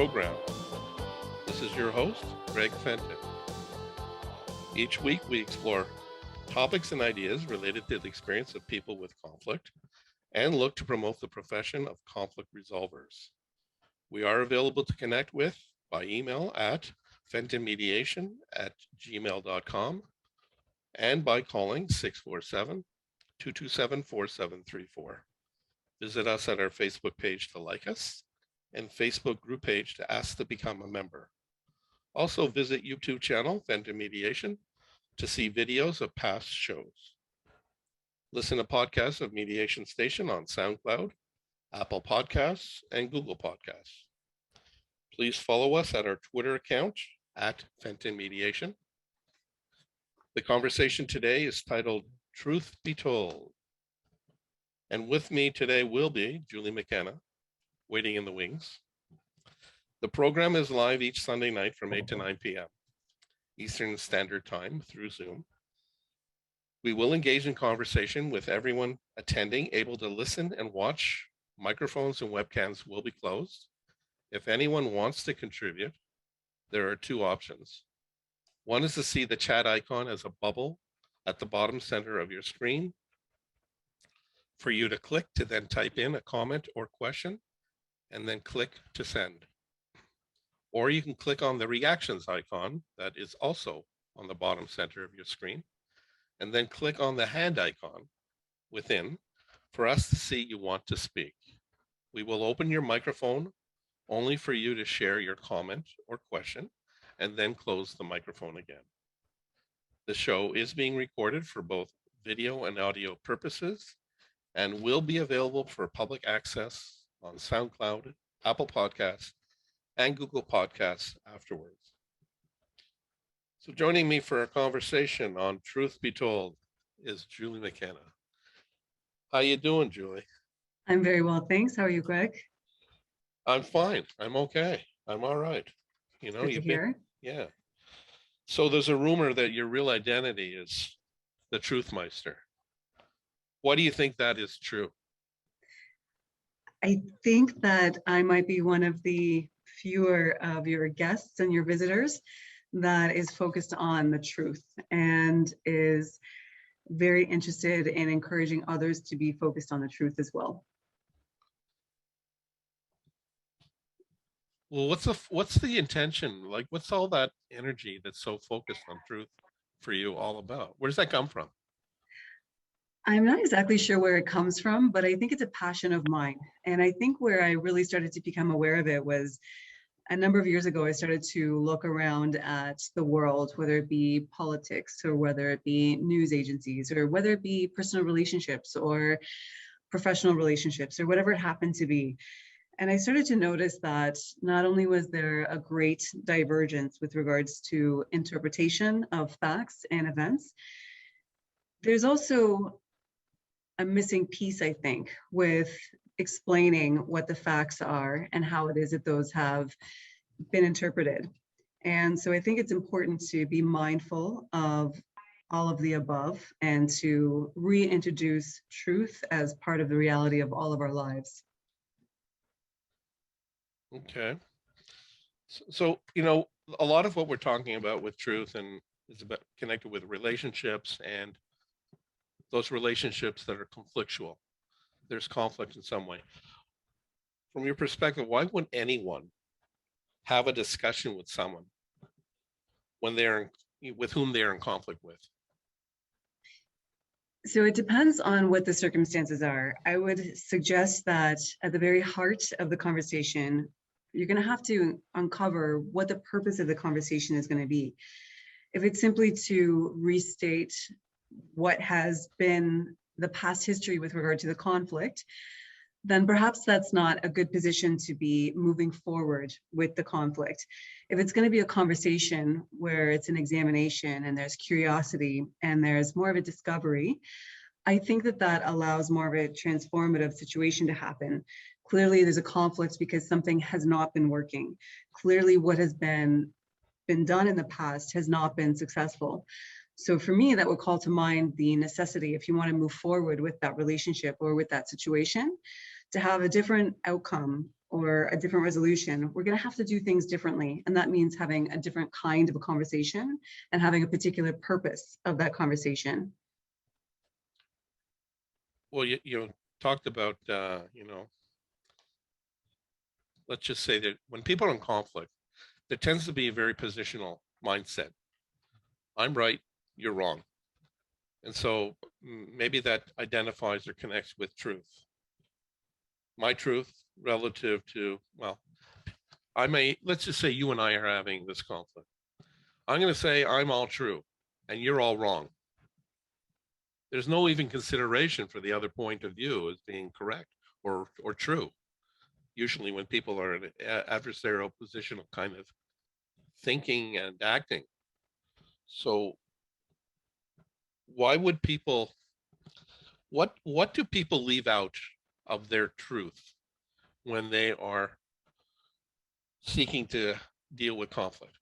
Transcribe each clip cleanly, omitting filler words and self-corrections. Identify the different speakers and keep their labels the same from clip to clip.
Speaker 1: program. This is your host, Greg Fenton. Each week we explore topics and ideas related to the experience of people with conflict and look to promote the profession of conflict resolvers. We are available to connect with by email at fentonmediation@gmail.com and by calling 647-227-4734. Visit us at our Facebook page to like us and Facebook group page to ask to become a member. Also visit YouTube channel Fenton Mediation to see videos of past shows. Listen to podcasts of Mediation Station on SoundCloud, Apple Podcasts, and Google Podcasts. Please follow us at our Twitter account at Fenton Mediation. The conversation today is titled Truth Be Told. And with me today will be Julie McKenna, waiting in the wings. The program is live each Sunday night from 8 to 9 p.m. Eastern Standard Time through Zoom. We will engage in conversation with everyone attending able to listen and watch. Microphones and webcams will be closed. If anyone wants to contribute, there are two options. One is to see the chat icon as a bubble at the bottom center of your screen for you to click to then type in a comment or question and then click to send. Or you can click on the reactions icon that is also on the bottom center of your screen and then click on the hand icon within for us to see you want to speak. We will open your microphone only for you to share your comment or question and then close the microphone again. The show is being recorded for both video and audio purposes and will be available for public access on SoundCloud, Apple Podcasts, and Google Podcasts afterwards. So joining me for a conversation on Truth Be Told is Julie McKenna. How you doing, Julie?
Speaker 2: I'm very well, thanks. How are you, Greg?
Speaker 1: I'm fine. I'm okay. I'm all right.
Speaker 2: You know, you've been,
Speaker 1: yeah. So there's a rumor that your real identity is the Truthmeister. Why do you think that is true?
Speaker 2: I think that I might be one of the fewer of your guests and your visitors that is focused on the truth and is very interested in encouraging others to be focused on the truth as well.
Speaker 1: Well, what's the intention? Like, what's all that energy that's so focused on truth for you all about? Where does that come from?
Speaker 2: I'm not exactly sure where it comes from, but I think it's a passion of mine. And I think where I really started to become aware of it was a number of years ago. I started to look around at the world, whether it be politics or whether it be news agencies or whether it be personal relationships or professional relationships or whatever it happened to be. And I started to notice that not only was there a great divergence with regards to interpretation of facts and events, there's also a missing piece, I think, with explaining what the facts are and how it is that those have been interpreted. And so I think it's important to be mindful of all of the above and to reintroduce truth as part of the reality of all of our lives.
Speaker 1: Okay. So, you know, a lot of what we're talking about with truth and is about connected with relationships and those relationships that are conflictual. There's conflict in some way. From your perspective, why wouldn't anyone have a discussion with someone when with whom they're in conflict with?
Speaker 2: So it depends on what the circumstances are. I would suggest that at the very heart of the conversation, you're going to have to uncover what the purpose of the conversation is going to be. If it's simply to restate what has been the past history with regard to the conflict, then perhaps that's not a good position to be moving forward with the conflict. If it's going to be a conversation where it's an examination and there's curiosity and there's more of a discovery, I think that that allows more of a transformative situation to happen. Clearly, there's a conflict because something has not been working. Clearly, what has been done in the past has not been successful. So for me, that would call to mind the necessity, if you want to move forward with that relationship or with that situation, to have a different outcome or a different resolution, we're going to have to do things differently. And that means having a different kind of a conversation and having a particular purpose of that conversation.
Speaker 1: Well, you talked about, let's just say that when people are in conflict, there tends to be a very positional mindset. I'm right, you're wrong. And so maybe that identifies or connects with truth. My truth relative to, well, let's just say you and I are having this conflict. I'm going to say I'm all true and you're all wrong. There's no even consideration for the other point of view as being correct or true. Usually when people are in an adversarial position of kind of thinking and acting. So why would people, what do people leave out of their truth when they are seeking to deal with conflict?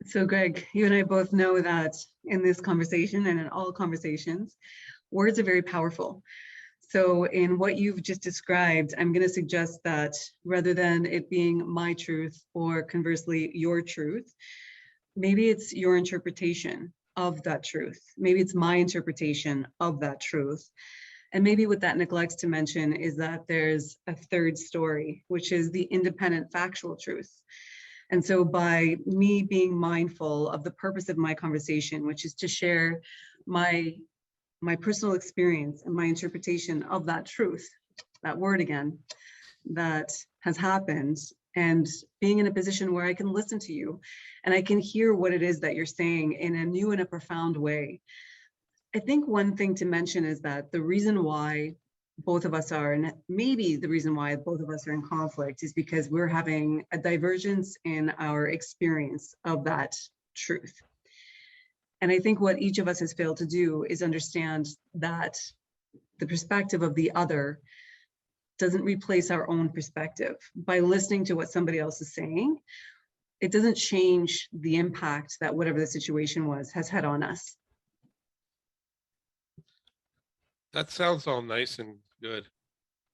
Speaker 2: So Greg, you and I both know that in this conversation and in all conversations, words are very powerful. So in what you've just described, I'm going to suggest that rather than it being my truth or conversely your truth, maybe it's your interpretation of that truth. Maybe it's my interpretation of that truth. And maybe what that neglects to mention is that there's a third story, which is the independent factual truth. And so by me being mindful of the purpose of my conversation, which is to share my personal experience and my interpretation of that truth, that word again, that has happened, and being in a position where I can listen to you and I can hear what it is that you're saying in a new and a profound way. I think one thing to mention is that the reason why both of us are, and maybe the reason why both of us are in conflict, is because we're having a divergence in our experience of that truth. And I think what each of us has failed to do is understand that the perspective of the other doesn't replace our own perspective. By listening to what somebody else is saying, it doesn't change the impact that whatever the situation was has had on us.
Speaker 1: That sounds all nice and good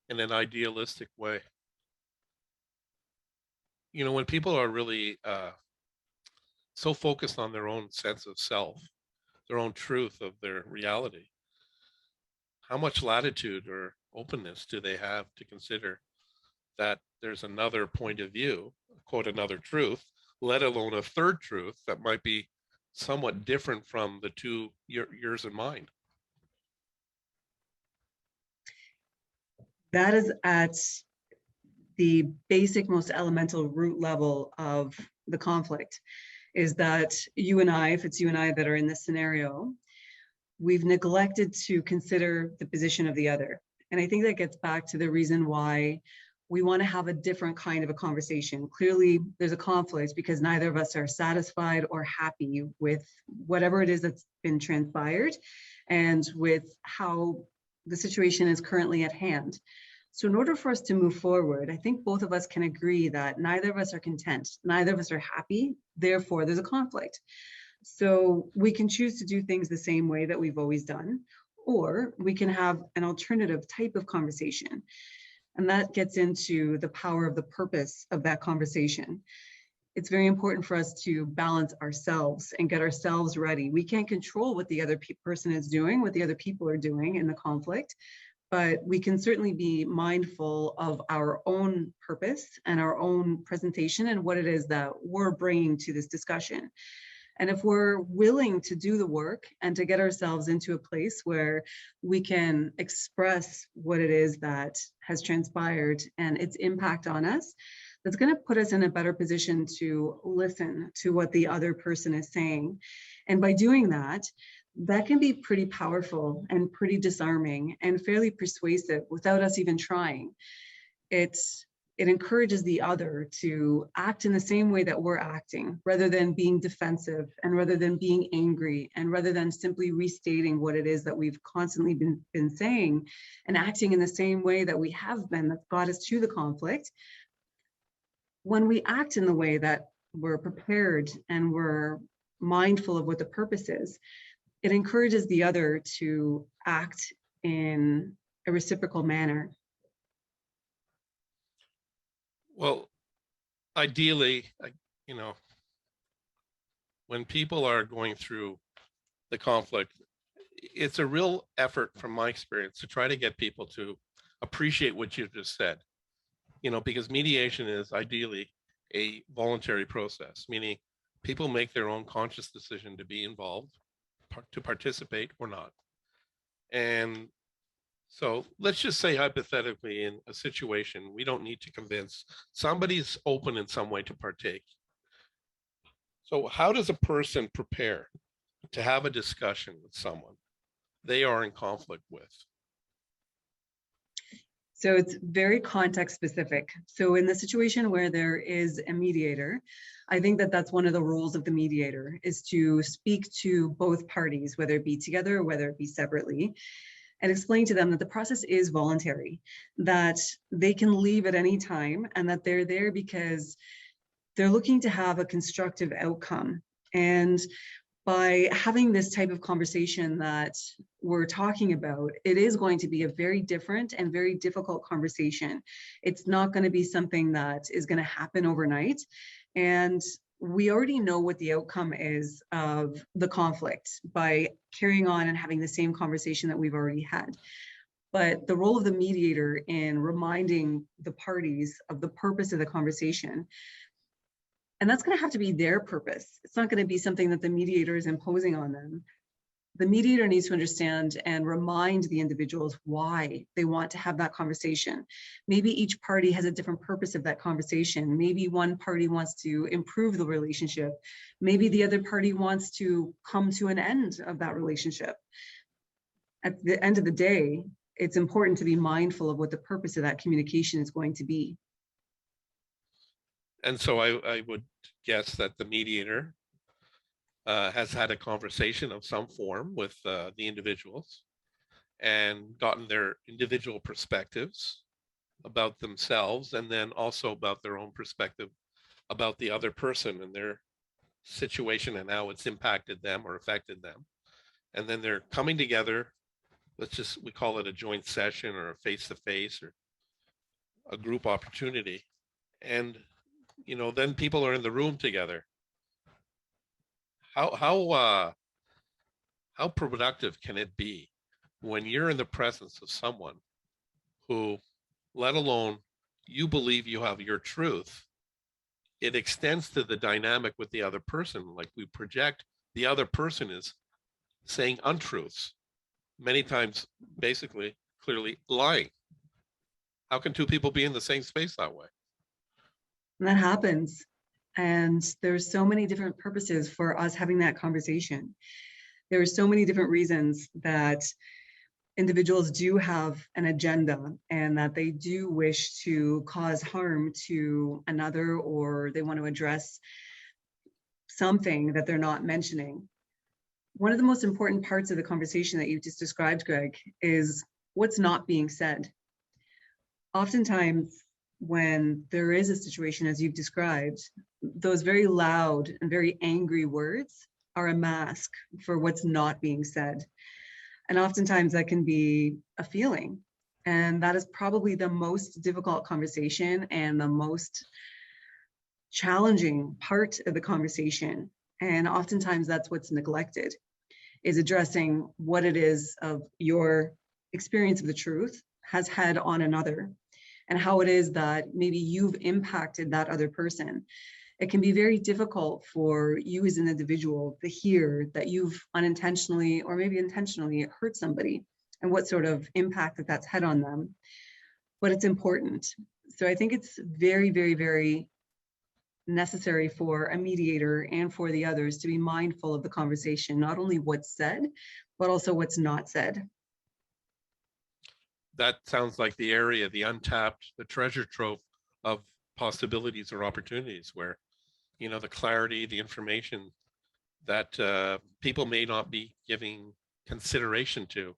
Speaker 1: in an idealistic way. When people are really so focused on their own sense of self, their own truth of their reality, how much latitude or openness do they have to consider that there's another point of view, quote, another truth, let alone a third truth that might be somewhat different from the two, yours and mine?
Speaker 2: That is at the basic, most elemental root level of the conflict, is that you and I, if it's you and I that are in this scenario, we've neglected to consider the position of the other. And I think that gets back to the reason why we want to have a different kind of a conversation. Clearly, there's a conflict because neither of us are satisfied or happy with whatever it is that's been transpired and with how the situation is currently at hand. So in order for us to move forward, I think both of us can agree that neither of us are content, neither of us are happy, therefore there's a conflict. So we can choose to do things the same way that we've always done, or we can have an alternative type of conversation. And that gets into the power of the purpose of that conversation. It's very important for us to balance ourselves and get ourselves ready. We can't control what the other person is doing, what the other people are doing in the conflict, but we can certainly be mindful of our own purpose and our own presentation and what it is that we're bringing to this discussion. And if we're willing to do the work and to get ourselves into a place where we can express what it is that has transpired and its impact on us, that's going to put us in a better position to listen to what the other person is saying. And by doing that, that can be pretty powerful and pretty disarming and fairly persuasive without us even trying. It encourages the other to act in the same way that we're acting, rather than being defensive and rather than being angry and rather than simply restating what it is that we've constantly been saying and acting in the same way that we have been that got us to the conflict. When we act in the way that we're prepared and we're mindful of what the purpose is, it encourages the other to act in a reciprocal manner.
Speaker 1: Well, ideally, you know, when people are going through the conflict, it's a real effort from my experience to try to get people to appreciate what you just said, because mediation is ideally a voluntary process, meaning people make their own conscious decision to be involved, to participate or not. And so let's just say hypothetically in a situation, we don't need to convince somebody's open in some way to partake. So how does a person prepare to have a discussion with someone they are in conflict with?
Speaker 2: So it's very context specific. So in the situation where there is a mediator, I think that that's one of the roles of the mediator, is to speak to both parties, whether it be together or whether it be separately, and explain to them that the process is voluntary, that they can leave at any time, and that they're there because they're looking to have a constructive outcome. And by having this type of conversation that we're talking about, it is going to be a very different and very difficult conversation. It's not going to be something that is going to happen overnight. And we already know what the outcome is of the conflict by carrying on and having the same conversation that we've already had. But the role of the mediator in reminding the parties of the purpose of the conversation, and that's going to have to be their purpose. It's not going to be something that the mediator is imposing on them. The mediator needs to understand and remind the individuals why they want to have that conversation. Maybe each party has a different purpose of that conversation. Maybe one party wants to improve the relationship. Maybe the other party wants to come to an end of that relationship. At the end of the day, it's important to be mindful of what the purpose of that communication is going to be.
Speaker 1: And so I would guess that the mediator has had a conversation of some form with the individuals and gotten their individual perspectives about themselves, and then also about their own perspective about the other person and their situation and how it's impacted them or affected them. And then they're coming together. We call it a joint session or a face-to-face or a group opportunity. And then people are in the room together. How productive can it be when you're in the presence of someone who, let alone you believe you have your truth, it extends to the dynamic with the other person. Like, we project the other person is saying untruths, many times basically clearly lying. How can two people be in the same space that way?
Speaker 2: And that happens. And there's so many different purposes for us having that conversation. There are so many different reasons that individuals do have an agenda and that they do wish to cause harm to another, or they want to address something that they're not mentioning. One of the most important parts of the conversation that you just described, Greg, is what's not being said. Oftentimes, when there is a situation as you've described, those very loud and very angry words are a mask for what's not being said. And oftentimes that can be a feeling. And that is probably the most difficult conversation and the most challenging part of the conversation. And oftentimes that's what's neglected, is addressing what it is of your experience of the truth has had on another, and how it is that maybe you've impacted that other person. It can be very difficult for you as an individual to hear that you've unintentionally or maybe intentionally hurt somebody, and what sort of impact that that's had on them. But it's important. So I think it's very, very, very necessary for a mediator and for the others to be mindful of the conversation, not only what's said, but also what's not said.
Speaker 1: That sounds like the area, the untapped, the treasure trove of possibilities or opportunities where, the clarity, the information that people may not be giving consideration to,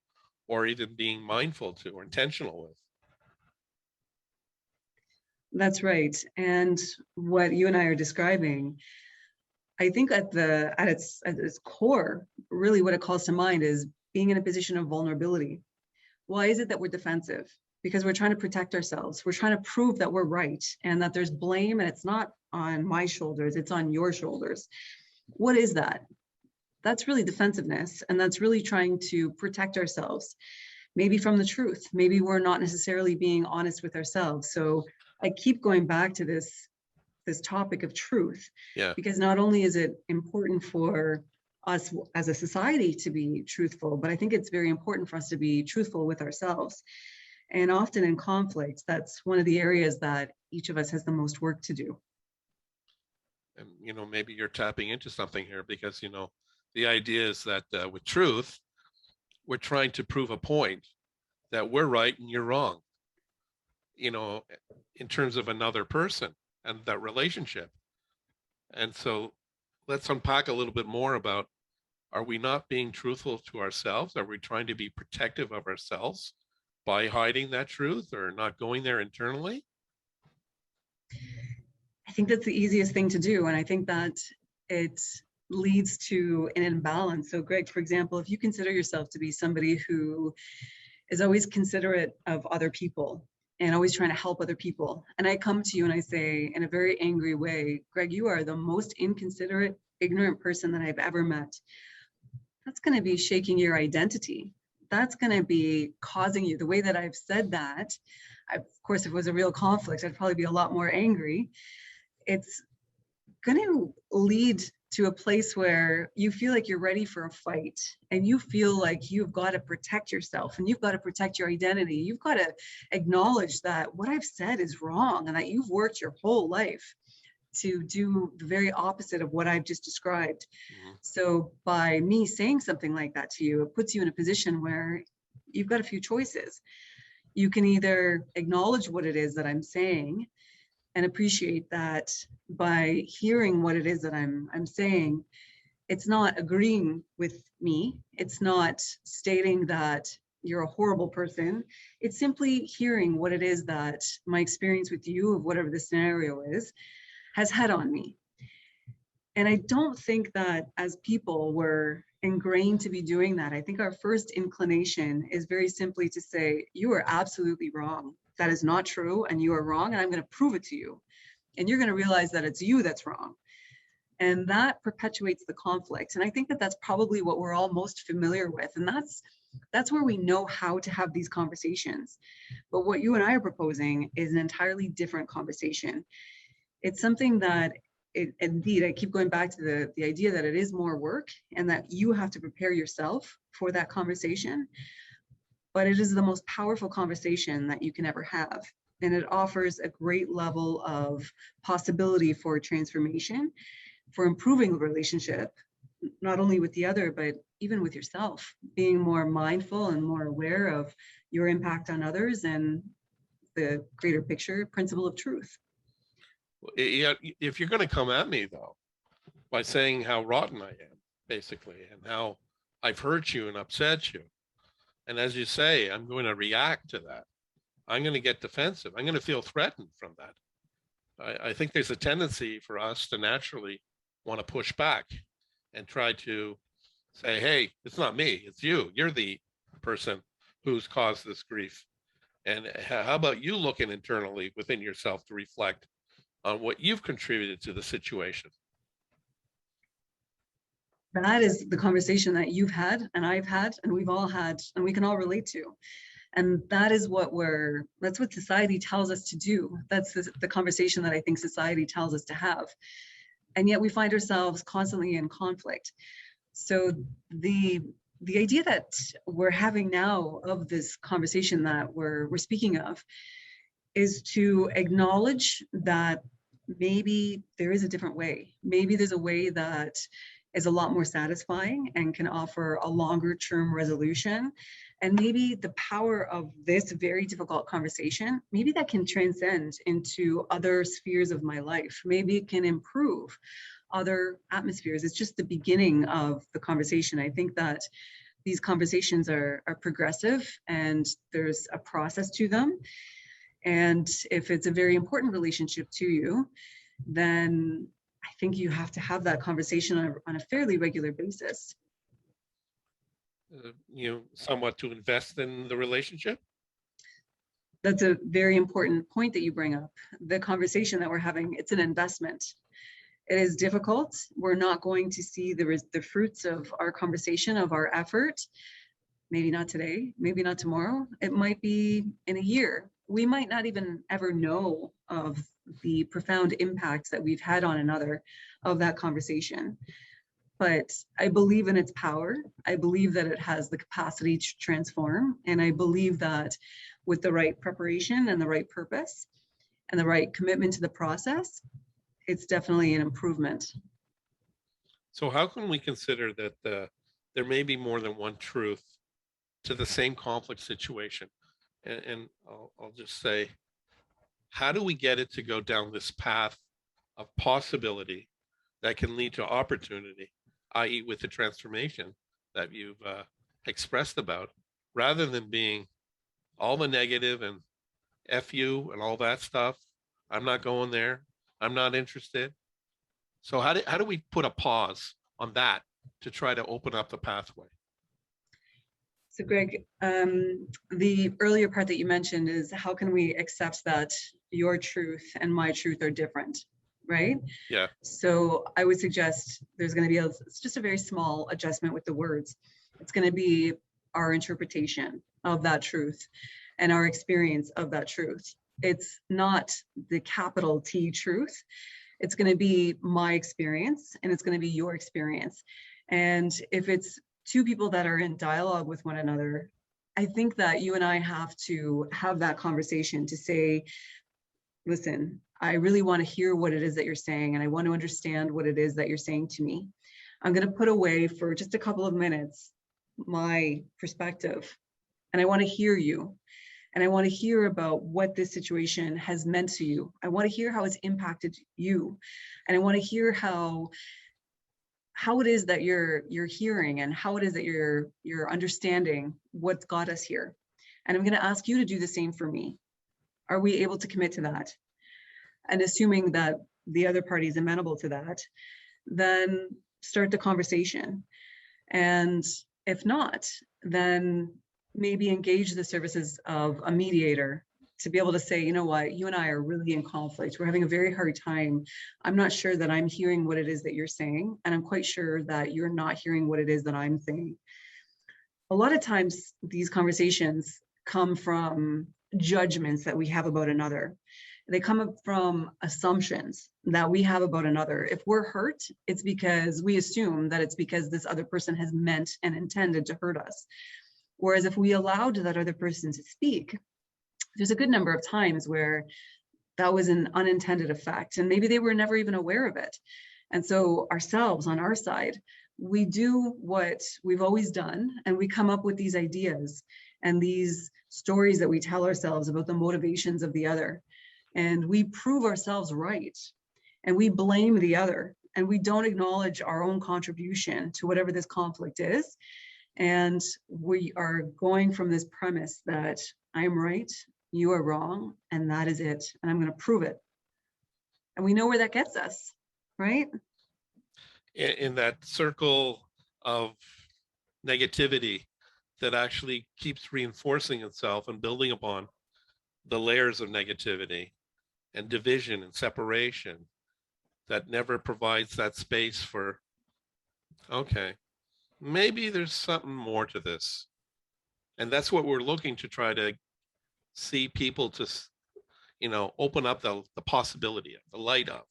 Speaker 1: or even being mindful to or intentional with.
Speaker 2: That's right. And what you and I are describing, I think at its core, really what it calls to mind is being in a position of vulnerability. Why is it that we're defensive? because we're trying to protect ourselves. We're trying to prove that we're right and that there's blame and it's not on my shoulders, it's on your shoulders. What is that? That's really defensiveness, and that's really trying to protect ourselves, maybe from the truth. Maybe we're not necessarily being honest with ourselves. So I keep going back to this topic of truth,
Speaker 1: Yeah.
Speaker 2: because not only is it important for us as a society to be truthful, but I think it's very important for us to be truthful with ourselves. And often in conflicts, that's one of the areas that each of us has the most work to do.
Speaker 1: And, maybe you're tapping into something here because, the idea is that with truth, we're trying to prove a point that we're right and you're wrong, in terms of another person and that relationship. And so let's unpack a little bit more about, are we not being truthful to ourselves? Are we trying to be protective of ourselves by hiding that truth or not going there internally?
Speaker 2: I think that's the easiest thing to do. And I think that it leads to an imbalance. So Greg, for example, if you consider yourself to be somebody who is always considerate of other people and always trying to help other people, and I come to you and I say in a very angry way, Greg, you are the most inconsiderate, ignorant person that I've ever met. That's going to be shaking your identity. That's going to be causing you, the way that I've said that, of course, if it was a real conflict, I'd probably be a lot more angry. It's going to lead to a place where you feel like you're ready for a fight and you feel like you've got to protect yourself and you've got to protect your identity. You've got to acknowledge that what I've said is wrong and that you've worked your whole life to do the very opposite of what I've just described. Mm-hmm. So by me saying something like that to you, it puts you in a position where you've got a few choices. You can either acknowledge what it is that I'm saying and appreciate that by hearing what it is that I'm saying, it's not agreeing with me. It's not stating that you're a horrible person. It's simply hearing what it is that my experience with you of whatever the scenario is has had on me. And I don't think that as people we're ingrained to be doing that. I think our first inclination is very simply to say, you are absolutely wrong. That is not true, and you are wrong, and I'm going to prove it to you. And you're going to realize that it's you that's wrong. And that perpetuates the conflict. And I think that that's probably what we're all most familiar with. And that's where we know how to have these conversations. But what you and I are proposing is an entirely different conversation. It's something that indeed, I keep going back to the idea that it is more work and that you have to prepare yourself for that conversation. But it is the most powerful conversation that you can ever have. And it offers a great level of possibility for transformation, for improving the relationship, not only with the other, but even with yourself, being more mindful and more aware of your impact on others and the greater picture principle of truth.
Speaker 1: Yeah, if you're going to come at me, though, by saying how rotten I am, basically, and how I've hurt you and upset you, and as you say, I'm going to react to that. I'm going to get defensive. I'm going to feel threatened from that. I think there's a tendency for us to naturally want to push back and try to say, hey, it's not me, it's you. You're the person who's caused this grief. And how about you looking internally within yourself to reflect on what you've contributed to the situation?
Speaker 2: That is the conversation that you've had and I've had and we've all had and we can all relate to. And that is that's what society tells us to do. That's the conversation that I think society tells us to have. And yet we find ourselves constantly in conflict. So the idea that we're having now of this conversation that we're speaking of is to acknowledge that maybe there is a different way. Maybe there's a way that is a lot more satisfying and can offer a longer term resolution. And maybe the power of this very difficult conversation, maybe that can transcend into other spheres of my life. Maybe it can improve other atmospheres. It's just the beginning of the conversation. I think that these conversations are progressive and there's a process to them. And if it's a very important relationship to you, then I think you have to have that conversation on a fairly regular basis.
Speaker 1: Somewhat to invest in the relationship?
Speaker 2: That's a very important point that you bring up. The conversation that we're having, it's an investment. It is difficult. We're not going to see the fruits of our conversation, of our effort. Maybe not today, maybe not tomorrow. It might be in a year. We might not even ever know of the profound impact that we've had on another of that conversation. But I believe in its power. I believe that it has the capacity to transform. And I believe that with the right preparation and the right purpose and the right commitment to the process, it's definitely an improvement.
Speaker 1: So how can we consider that there may be more than one truth to the same conflict situation? And I'll just say, how do we get it to go down this path of possibility that can lead to opportunity, i.e. with the transformation that you've expressed about, rather than being all the negative and F you and all that stuff? I'm not going there. I'm not interested. So how do we put a pause on that to try to open up the pathway?
Speaker 2: So Greg, the earlier part that you mentioned is how can we accept that your truth and my truth are different, right?
Speaker 1: Yeah.
Speaker 2: So I would suggest there's going to be it's just a very small adjustment with the words. It's going to be our interpretation of that truth and our experience of that truth. It's not the capital T truth. It's going to be my experience and it's going to be your experience. And if it's two people that are in dialogue with one another, I think that you and I have to have that conversation to say, listen, I really want to hear what it is that you're saying, and I want to understand what it is that you're saying to me. I'm going to put away for just a couple of minutes my perspective, and I want to hear you. And I want to hear about what this situation has meant to you. I want to hear how it's impacted you. And I want to hear how it is that you're hearing and how it is that you're understanding what's got us here. And I'm going to ask you to do the same for me. Are we able to commit to that? And assuming that the other party is amenable to that, then start the conversation. And if not, then maybe engage the services of a mediator to be able to say, you know what, you and I are really in conflict. We're having a very hard time. I'm not sure that I'm hearing what it is that you're saying, and I'm quite sure that you're not hearing what it is that I'm saying. A lot of times these conversations come from judgments that we have about another. They come from assumptions that we have about another. If we're hurt, it's because we assume that it's because this other person has meant and intended to hurt us. Whereas if we allowed that other person to speak, there's a good number of times where that was an unintended effect, and maybe they were never even aware of it. And so ourselves on our side, we do what we've always done, and we come up with these ideas and these stories that we tell ourselves about the motivations of the other. And we prove ourselves right, and we blame the other, and we don't acknowledge our own contribution to whatever this conflict is. And we are going from this premise that I'm right, you are wrong, and that is it. And I'm going to prove it. And we know where that gets us, right?
Speaker 1: In that circle of negativity that actually keeps reinforcing itself and building upon the layers of negativity and division and separation that never provides that space for, okay, maybe there's something more to this. And that's what we're looking to try to see people to, open up the possibility of, the light of.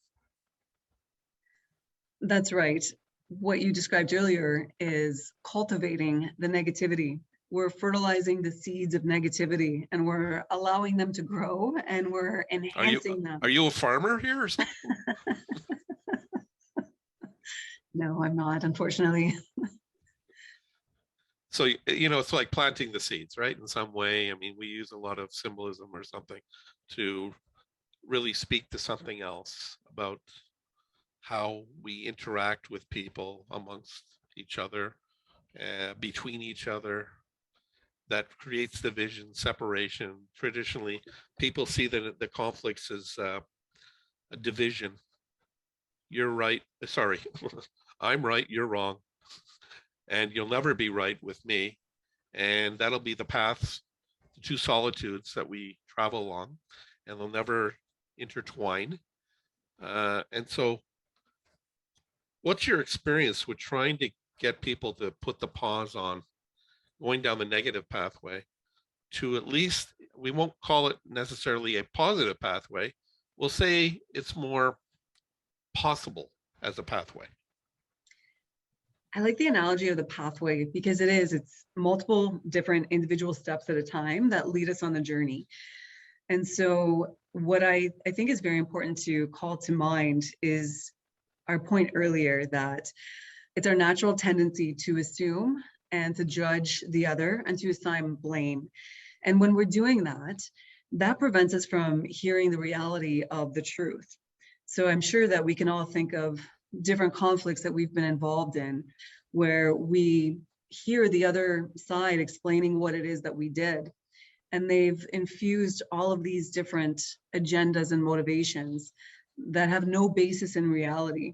Speaker 2: That's right. What you described earlier is cultivating the negativity. We're fertilizing the seeds of negativity, and we're allowing them to grow, and we're enhancing them.
Speaker 1: Are you a farmer here or something?
Speaker 2: No, I'm not, unfortunately.
Speaker 1: So, it's like planting the seeds, right? In some way. I mean, we use a lot of symbolism or something to really speak to something else about how we interact with people, amongst each other, between each other. That creates division, separation. Traditionally, people see the conflicts as a division. You're right. Sorry, I'm right. You're wrong. And you'll never be right with me. And that'll be the paths, the two solitudes that we travel along, and they'll never intertwine. And so, what's your experience with trying to get people to put the pause on going down the negative pathway to at least, we won't call it necessarily a positive pathway. We'll say it's more possible as a pathway.
Speaker 2: I like the analogy of the pathway because it's multiple different individual steps at a time that lead us on the journey. And so what I think is very important to call to mind is our point earlier that it's our natural tendency to assume and to judge the other and to assign blame. And when we're doing that, that prevents us from hearing the reality of the truth. So I'm sure that we can all think of different conflicts that we've been involved in where we hear the other side explaining what it is that we did. And they've infused all of these different agendas and motivations that have no basis in reality,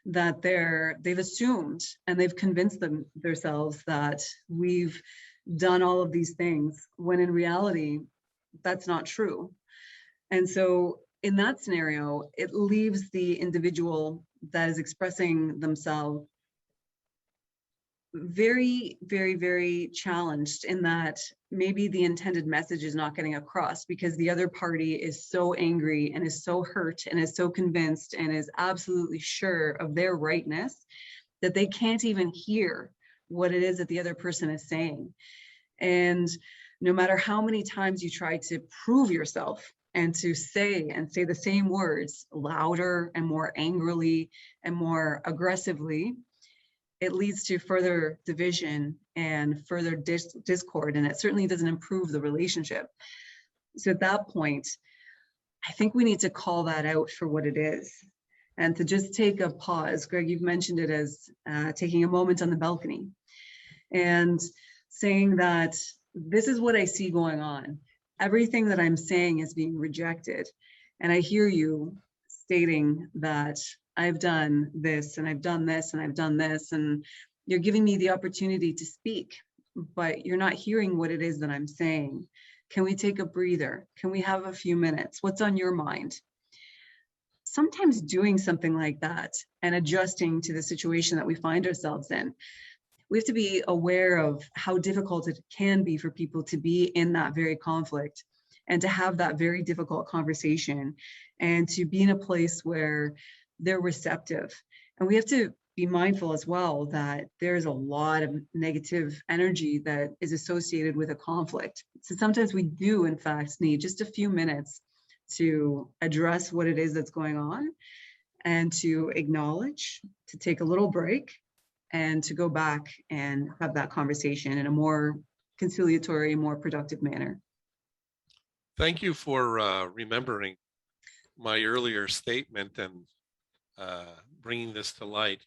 Speaker 2: that they've assumed and they've convinced themselves that we've done all of these things, when in reality, that's not true. And so in that scenario, it leaves the individual that is expressing themselves very, very, very challenged in that maybe the intended message is not getting across because the other party is so angry and is so hurt and is so convinced and is absolutely sure of their rightness that they can't even hear what it is that the other person is saying. And no matter how many times you try to prove yourself and to say the same words louder and more angrily and more aggressively, it leads to further division and further discord, and it certainly doesn't improve the relationship. So at that point, I think we need to call that out for what it is and to just take a pause. Greg, you've mentioned it as taking a moment on the balcony and saying that this is what I see going on. Everything that I'm saying is being rejected. And I hear you stating that I've done this and I've done this and I've done this, and you're giving me the opportunity to speak, but you're not hearing what it is that I'm saying. Can we take a breather? Can we have a few minutes? What's on your mind? Sometimes doing something like that and adjusting to the situation that we find ourselves in, we have to be aware of how difficult it can be for people to be in that very conflict and to have that very difficult conversation and to be in a place where they're receptive. And we have to be mindful as well that there's a lot of negative energy that is associated with a conflict. So sometimes we do, in fact, need just a few minutes to address what it is that's going on and to acknowledge, to take a little break, and to go back and have that conversation in a more conciliatory, more productive manner.
Speaker 1: Thank you for remembering my earlier statement and bringing this to light.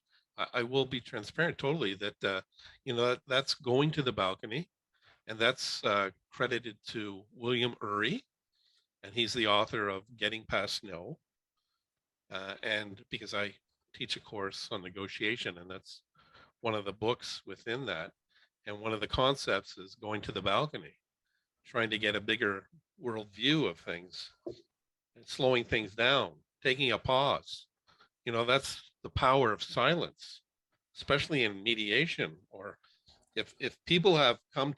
Speaker 1: I will be transparent totally that, that's going to the balcony, and that's credited to William Ury, and he's the author of Getting Past No. And because I teach a course on negotiation, and that's one of the books within that. And one of the concepts is going to the balcony, trying to get a bigger worldview of things and slowing things down, taking a pause. That's the power of silence, especially in mediation, or if people have come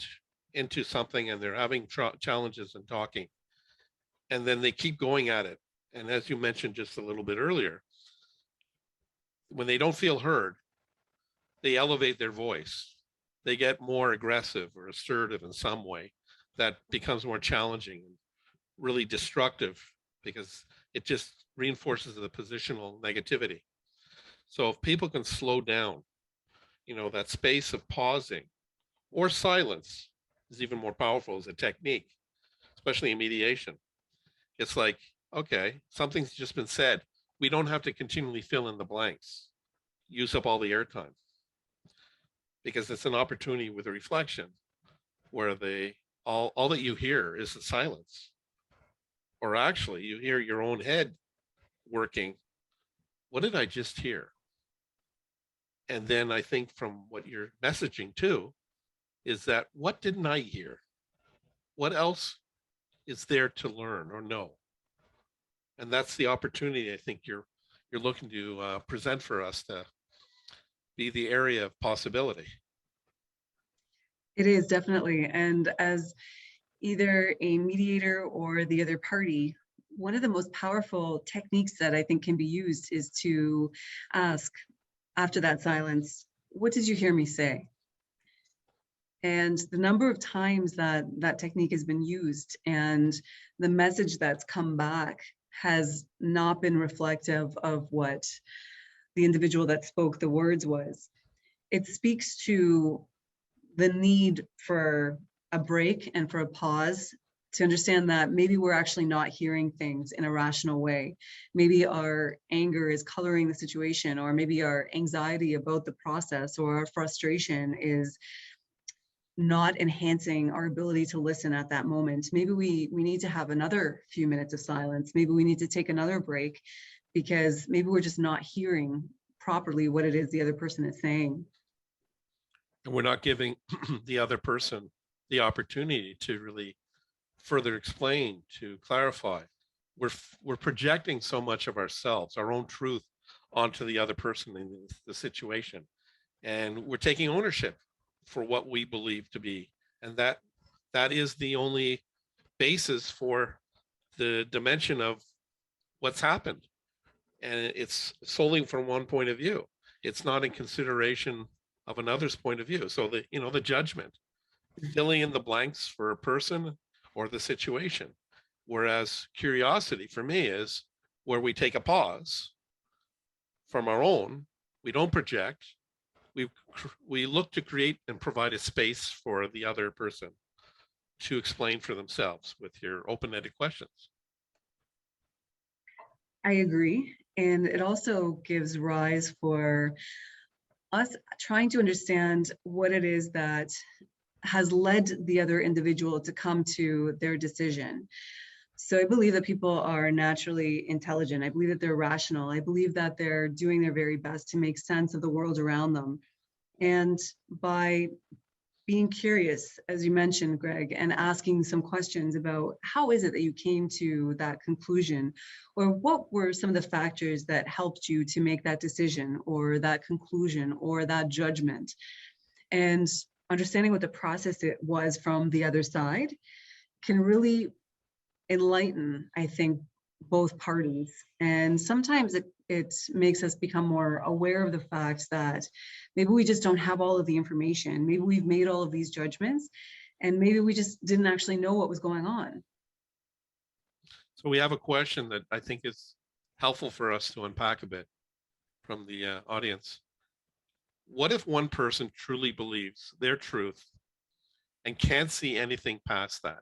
Speaker 1: into something and they're having challenges in talking, and then they keep going at it. And as you mentioned just a little bit earlier, when they don't feel heard, they elevate their voice. They get more aggressive or assertive in some way that becomes more challenging and really destructive because it just reinforces the positional negativity. So if people can slow down, that space of pausing or silence is even more powerful as a technique, especially in mediation. It's like, okay, something's just been said. We don't have to continually fill in the blanks, use up all the airtime, because it's an opportunity with a reflection where all that you hear is the silence, or actually you hear your own head working. What did I just hear? And then I think from what you're messaging too is that, what didn't I hear? What else is there to learn or know. And that's the opportunity I think you're looking to present for us to be the area of possibility.
Speaker 2: It is definitely. And as either a mediator or the other party, one of the most powerful techniques that I think can be used is to ask after that silence, what did you hear me say? And the number of times that that technique has been used and the message that's come back has not been reflective of what the individual that spoke the words was. It speaks to the need for a break and for a pause to understand that maybe we're actually not hearing things in a rational way. Maybe our anger is coloring the situation, or maybe our anxiety about the process or our frustration is not enhancing our ability to listen at that moment. Maybe we need to have another few minutes of silence. Maybe we need to take another break because maybe we're just not hearing properly what it is the other person is saying.
Speaker 1: And we're not giving the other person the opportunity to really further explain, to clarify. We're projecting so much of ourselves, our own truth, onto the other person in the situation. And we're taking ownership for what we believe to be. And that is the only basis for the dimension of what's happened. And it's solely from one point of view. It's not in consideration of another's point of view. So the judgment, filling in the blanks for a person or the situation. Whereas curiosity for me is where we take a pause from our own, we don't project, we look to create and provide a space for the other person to explain for themselves with your open-ended questions.
Speaker 2: I agree. And it also gives rise for us trying to understand what it is that has led the other individual to come to their decision. So I believe that people are naturally intelligent. I believe that they're rational. I believe that they're doing their very best to make sense of the world around them. And by being curious, as you mentioned, Greg, and asking some questions about how is it that you came to that conclusion, or what were some of the factors that helped you to make that decision or that conclusion or that judgment, and understanding what the process it was from the other side can really enlighten, I think, both parties. And sometimes it makes us become more aware of the fact that maybe we just don't have all of the information. Maybe we've made all of these judgments and maybe we just didn't actually know what was going on.
Speaker 1: So we have a question that I think is helpful for us to unpack a bit from the audience. What if one person truly believes their truth and can't see anything past that?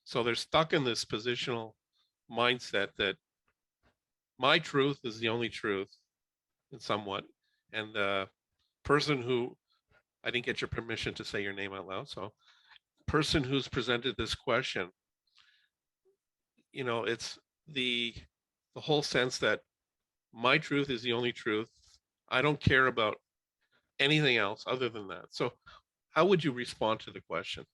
Speaker 1: So they're stuck in this positional mindset that my truth is the only truth in somewhat. And the person who, I didn't get your permission to say your name out loud. So person who's presented this question, it's the whole sense that my truth is the only truth. I don't care about anything else other than that. So how would you respond to the question?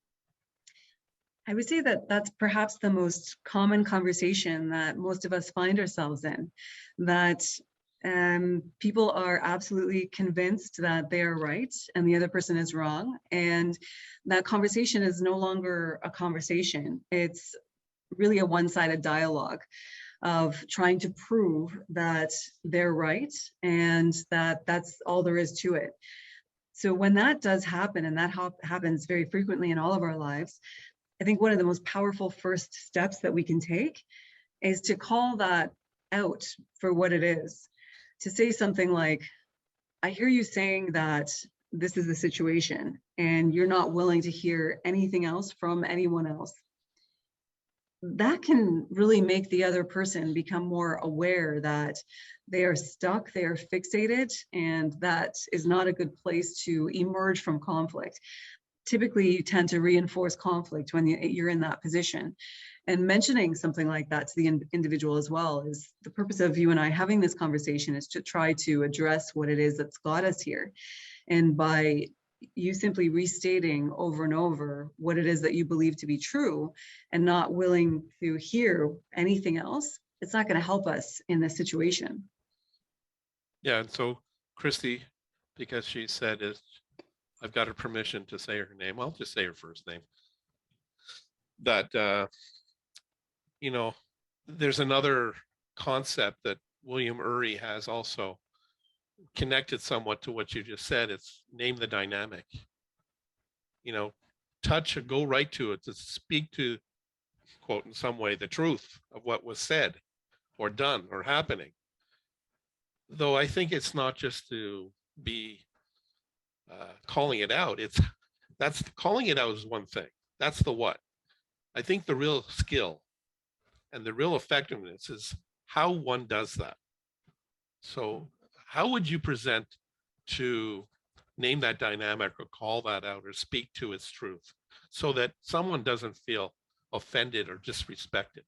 Speaker 2: I would say that that's perhaps the most common conversation that most of us find ourselves in, that people are absolutely convinced that they are right and the other person is wrong. And that conversation is no longer a conversation. It's really a one-sided dialogue of trying to prove that they're right and that that's all there is to it. So when that does happen, and that happens very frequently in all of our lives, I think one of the most powerful first steps that we can take is to call that out for what it is. To say something like, I hear you saying that this is the situation and you're not willing to hear anything else from anyone else. That can really make the other person become more aware that they are stuck, they are fixated, and that is not a good place to emerge from conflict. Typically, you tend to reinforce conflict when you're in that position. And mentioning something like that to the individual as well is the purpose of you and I having this conversation, is to try to address what it is that's got us here. And by you simply restating over and over what it is that you believe to be true and not willing to hear anything else, it's not going to help us in this situation.
Speaker 1: Yeah, and so Christy, because she said is, I've got her permission to say her name. I'll just say her first name. That you know, there's another concept that William Ury has also connected somewhat to what you just said. It's name the dynamic. You know, touch or go right to it, to speak to, quote, in some way, the truth of what was said or done or happening. Though I think it's not just to be calling it out. That's calling it out is one thing. That's the what. I think the real skill and the real effectiveness is how one does that. So how would you present to name that dynamic or call that out or speak to its truth so that someone doesn't feel offended or disrespected?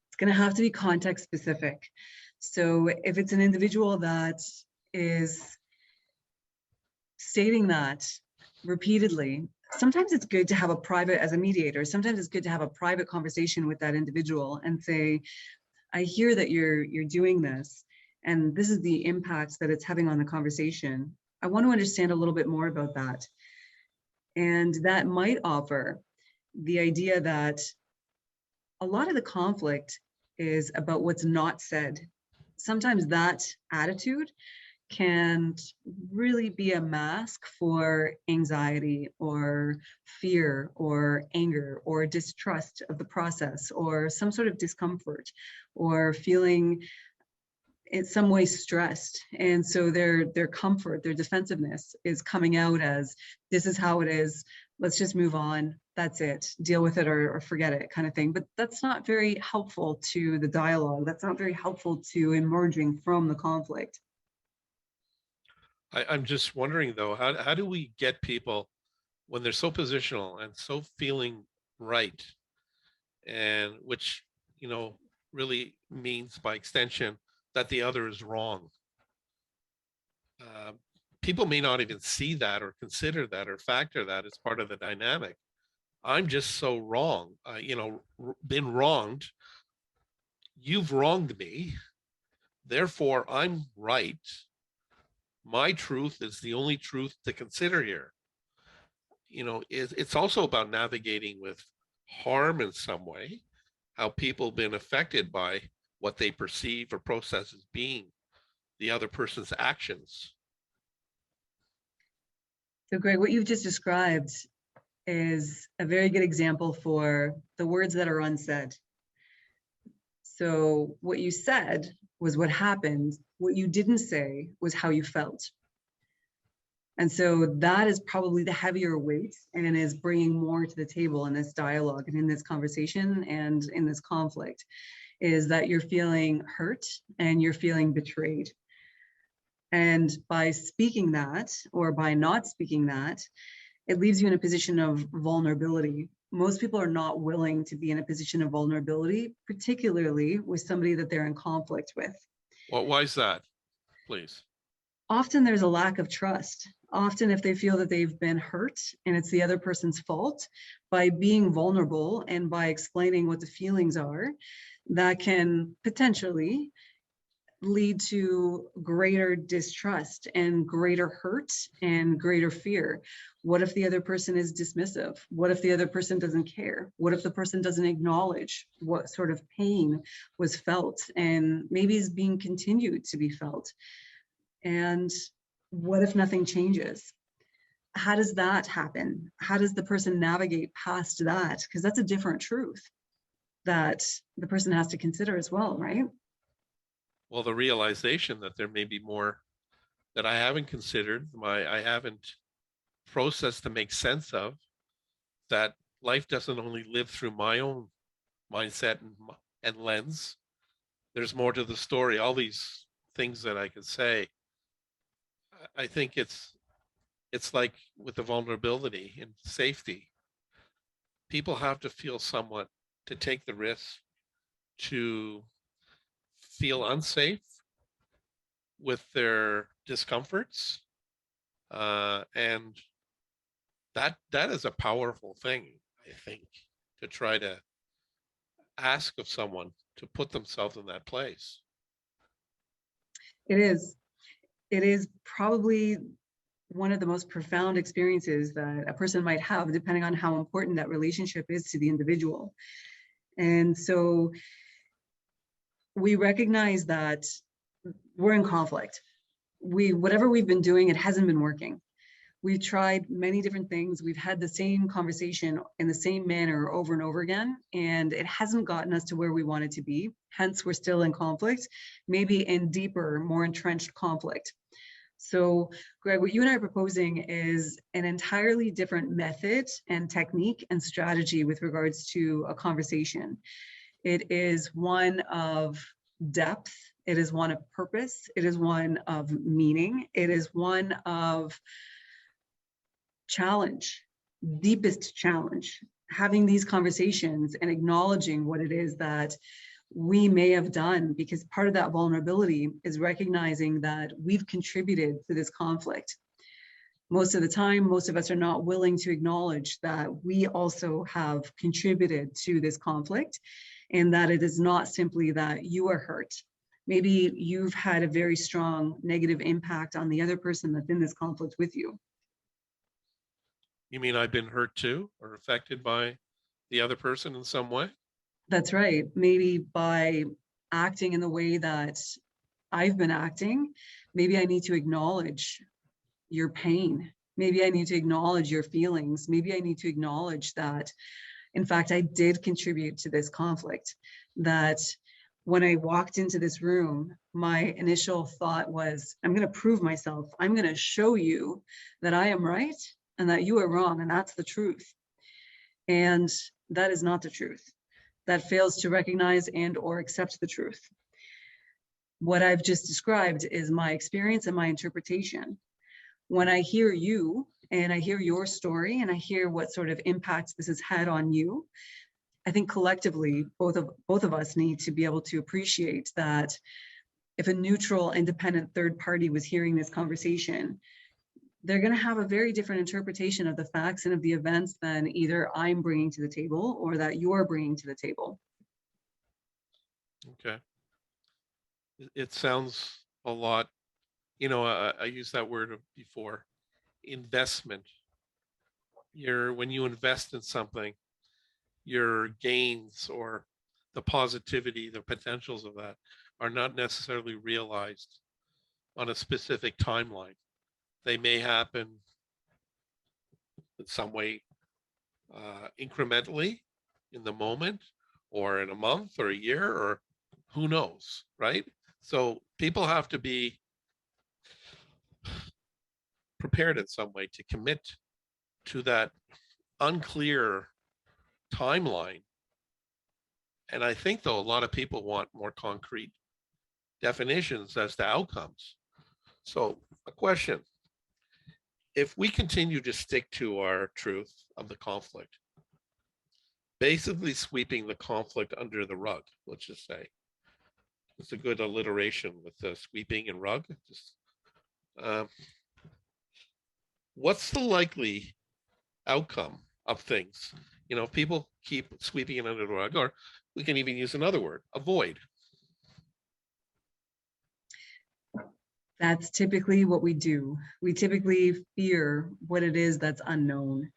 Speaker 2: It's going to have to be context specific. So if it's an individual that is stating that repeatedly, sometimes it's good to have a private, as a mediator, sometimes it's good to have a private conversation with that individual and say, I hear that you're doing this, and this is the impact that it's having on the conversation. I want to understand a little bit more about that. And that might offer the idea that a lot of the conflict is about what's not said. Sometimes that attitude can really be a mask for anxiety or fear or anger or distrust of the process or some sort of discomfort or feeling in some way stressed. And so their comfort, their defensiveness is coming out as, this is how it is, let's just move on, that's it, deal with it or forget it, kind of thing. But that's not very helpful to the dialogue. That's not very helpful to emerging from the conflict.
Speaker 1: I'm just wondering though, how do we get people when they're so positional and so feeling right, and which, you know, really means by extension that the other is wrong? Uh, People may not even see that or consider that or factor that as part of the dynamic. I'm just so wrong, been wronged. You've wronged me. Therefore, I'm right. My truth is the only truth to consider here. You know, it's also about navigating with harm in some way, how people been affected by what they perceive or process as being the other person's actions.
Speaker 2: So Greg, what you've just described is a very good example for the words that are unsaid. So what you said was what happened. What you didn't say was how you felt. And so that is probably the heavier weight and is bringing more to the table in this dialogue and in this conversation and in this conflict, is that you're feeling hurt and you're feeling betrayed. And by speaking that or by not speaking that, it leaves you in a position of vulnerability. Most people are not willing to be in a position of vulnerability, particularly with somebody that they're in conflict with.
Speaker 1: Well, why is that, please?
Speaker 2: Often there's a lack of trust. Often if they feel that they've been hurt and it's the other person's fault, by being vulnerable and by explaining what the feelings are, that can potentially lead to greater distrust and greater hurt and greater fear. What if the other person is dismissive? What if the other person doesn't care? What if the person doesn't acknowledge what sort of pain was felt and maybe is being continued to be felt? And what if nothing changes? How does that happen? How does the person navigate past that? Because that's a different truth that the person has to consider as well, right?
Speaker 1: Well, the realization that there may be more that I haven't considered, I haven't processed to make sense of, that life doesn't only live through my own mindset and lens. There's more to the story. All these things that I could say. I think it's like with the vulnerability and safety. People have to feel somewhat to take the risk to feel unsafe with their discomforts And that is a powerful thing, I think, to try to ask of someone to put themselves in that place.
Speaker 2: It is. It is probably one of the most profound experiences that a person might have, depending on how important that relationship is to the individual. And so we recognize that we're in conflict. Whatever we've been doing, it hasn't been working. We've tried many different things. We've had the same conversation in the same manner over and over again, and it hasn't gotten us to where we wanted to be. Hence, we're still in conflict, maybe in deeper, more entrenched conflict. So, Greg, what you and I are proposing is an entirely different method and technique and strategy with regards to a conversation. It is one of depth. It is one of purpose. It is one of meaning. It is one of challenge, deepest challenge. Having these conversations and acknowledging what it is that we may have done, because part of that vulnerability is recognizing that we've contributed to this conflict. Most of the time, most of us are not willing to acknowledge that we also have contributed to this conflict, and that it is not simply that you are hurt. Maybe you've had a very strong negative impact on the other person that's in this conflict with you.
Speaker 1: You mean I've been hurt too, or affected by the other person in some way?
Speaker 2: That's right. Maybe by acting in the way that I've been acting, maybe I need to acknowledge your pain. Maybe I need to acknowledge your feelings. Maybe I need to acknowledge that, in fact, I did contribute to this conflict. That when I walked into this room, my initial thought was, I'm going to prove myself. I'm going to show you that I am right and that you are wrong. And that's the truth. And that is not the truth. That fails to recognize and or accept the truth. What I've just described is my experience and my interpretation. When I hear you and I hear your story and I hear what sort of impacts this has had on you, I think collectively, both of us need to be able to appreciate that if a neutral, independent third party was hearing this conversation, they're going to have a very different interpretation of the facts and of the events than either I'm bringing to the table or that you're bringing to the table.
Speaker 1: Okay. It sounds a lot, I used that word before, investment. When you invest in something, your gains or the positivity, the potentials of that are not necessarily realized on a specific timeline. They may happen in some way incrementally in the moment or in a month or a year or who knows, right? So people have to be prepared in some way to commit to that unclear timeline. And I think, though, a lot of people want more concrete definitions as to outcomes. So a question, if we continue to stick to our truth of the conflict, basically sweeping the conflict under the rug, let's just say, it's a good alliteration with sweeping and rug. Just, what's the likely outcome of things? People keep sweeping it under the rug, or we can even use another word, avoid.
Speaker 2: That's typically what we do. We typically fear what it is that's unknown.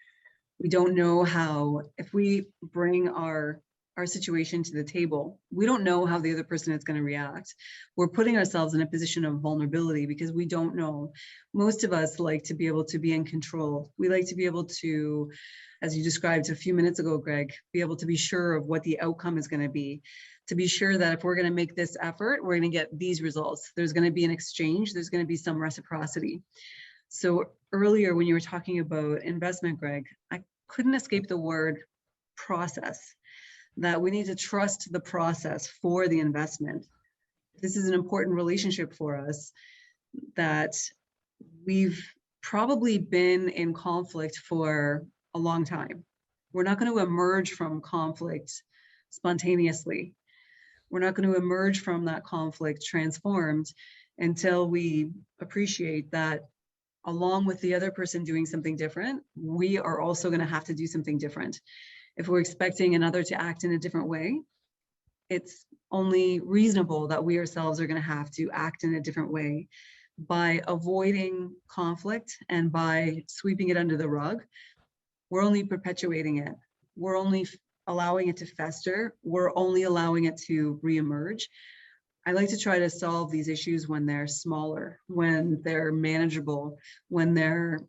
Speaker 2: We don't know how, if we bring our situation to the table, we don't know how the other person is going to react. We're putting ourselves in a position of vulnerability because we don't know. Most of us like to be able to be in control. We like to be able to, as you described a few minutes ago, Greg, be able to be sure of what the outcome is going to be, to be sure that if we're going to make this effort, we're going to get these results. There's going to be an exchange. There's going to be some reciprocity. So earlier when you were talking about investment, Greg, I couldn't escape the word process, that we need to trust the process for the investment. This is an important relationship for us, that we've probably been in conflict for a long time. We're not going to emerge from conflict spontaneously. We're not going to emerge from that conflict transformed until we appreciate that along with the other person doing something different, we are also going to have to do something different. If we're expecting another to act in a different way, it's only reasonable that we ourselves are going to have to act in a different way. By avoiding conflict and by sweeping it under the rug, we're only perpetuating it. We're only allowing it to fester. We're only allowing it to reemerge. I like to try to solve these issues when they're smaller, when they're manageable, when they're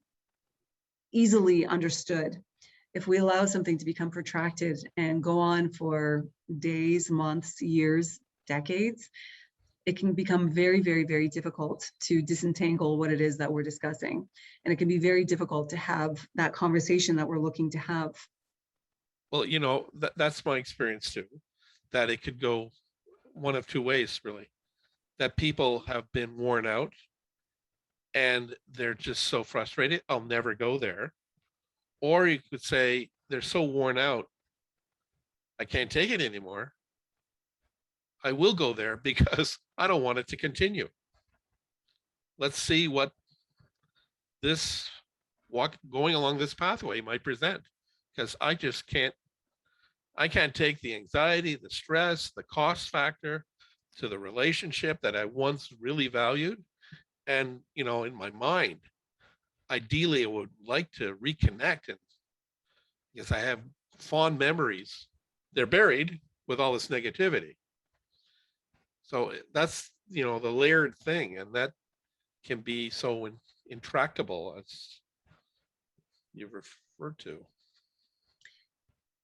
Speaker 2: easily understood. If we allow something to become protracted and go on for days, months, years, decades, it can become very, very, very difficult to disentangle what it is that we're discussing. And it can be very difficult to have that conversation that we're looking to have.
Speaker 1: Well, that's my experience too, that it could go one of two ways, really. That people have been worn out and they're just so frustrated, I'll never go there. Or you could say they're so worn out, I can't take it anymore. I will go there because I don't want it to continue. Let's see what this going along this pathway might present, because I can't take the anxiety, the stress, the cost factor to the relationship that I once really valued. And, in my mind, ideally, I would like to reconnect. And because I have fond memories, they're buried with all this negativity. So that's, the layered thing. And that can be so intractable, as you've referred to.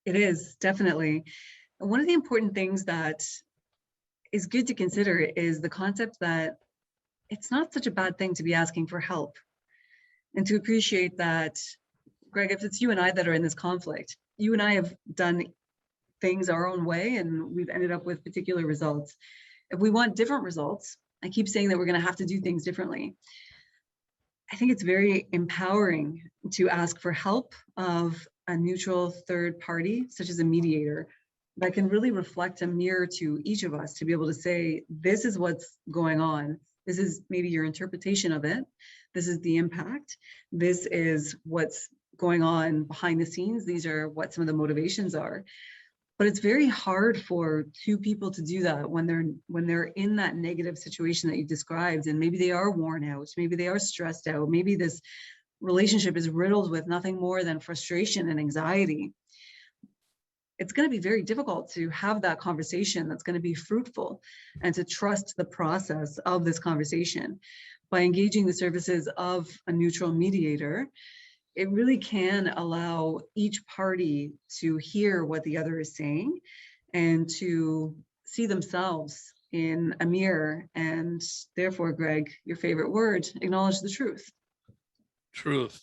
Speaker 2: It is, definitely. One of the important things that is good to consider is the concept that it's not such a bad thing to be asking for help, and to appreciate that, Greg, if it's you and I that are in this conflict, you and I have done things our own way and we've ended up with particular results. If we want different results, I keep saying that we're going to have to do things differently. I think it's very empowering to ask for help of a neutral third party, such as a mediator, that can really reflect a mirror to each of us to be able to say, this is what's going on. This is maybe your interpretation of it. This is the impact. This is what's going on behind the scenes. These are what some of the motivations are. But it's very hard for two people to do that when they're in that negative situation that you described, and maybe they are worn out, maybe they are stressed out, maybe this relationship is riddled with nothing more than frustration and anxiety. It's going to be very difficult to have that conversation that's going to be fruitful and to trust the process of this conversation. By engaging the services of a neutral mediator, it really can allow each party to hear what the other is saying and to see themselves in a mirror, and therefore, Greg, your favorite word, acknowledge the truth.
Speaker 1: Truth.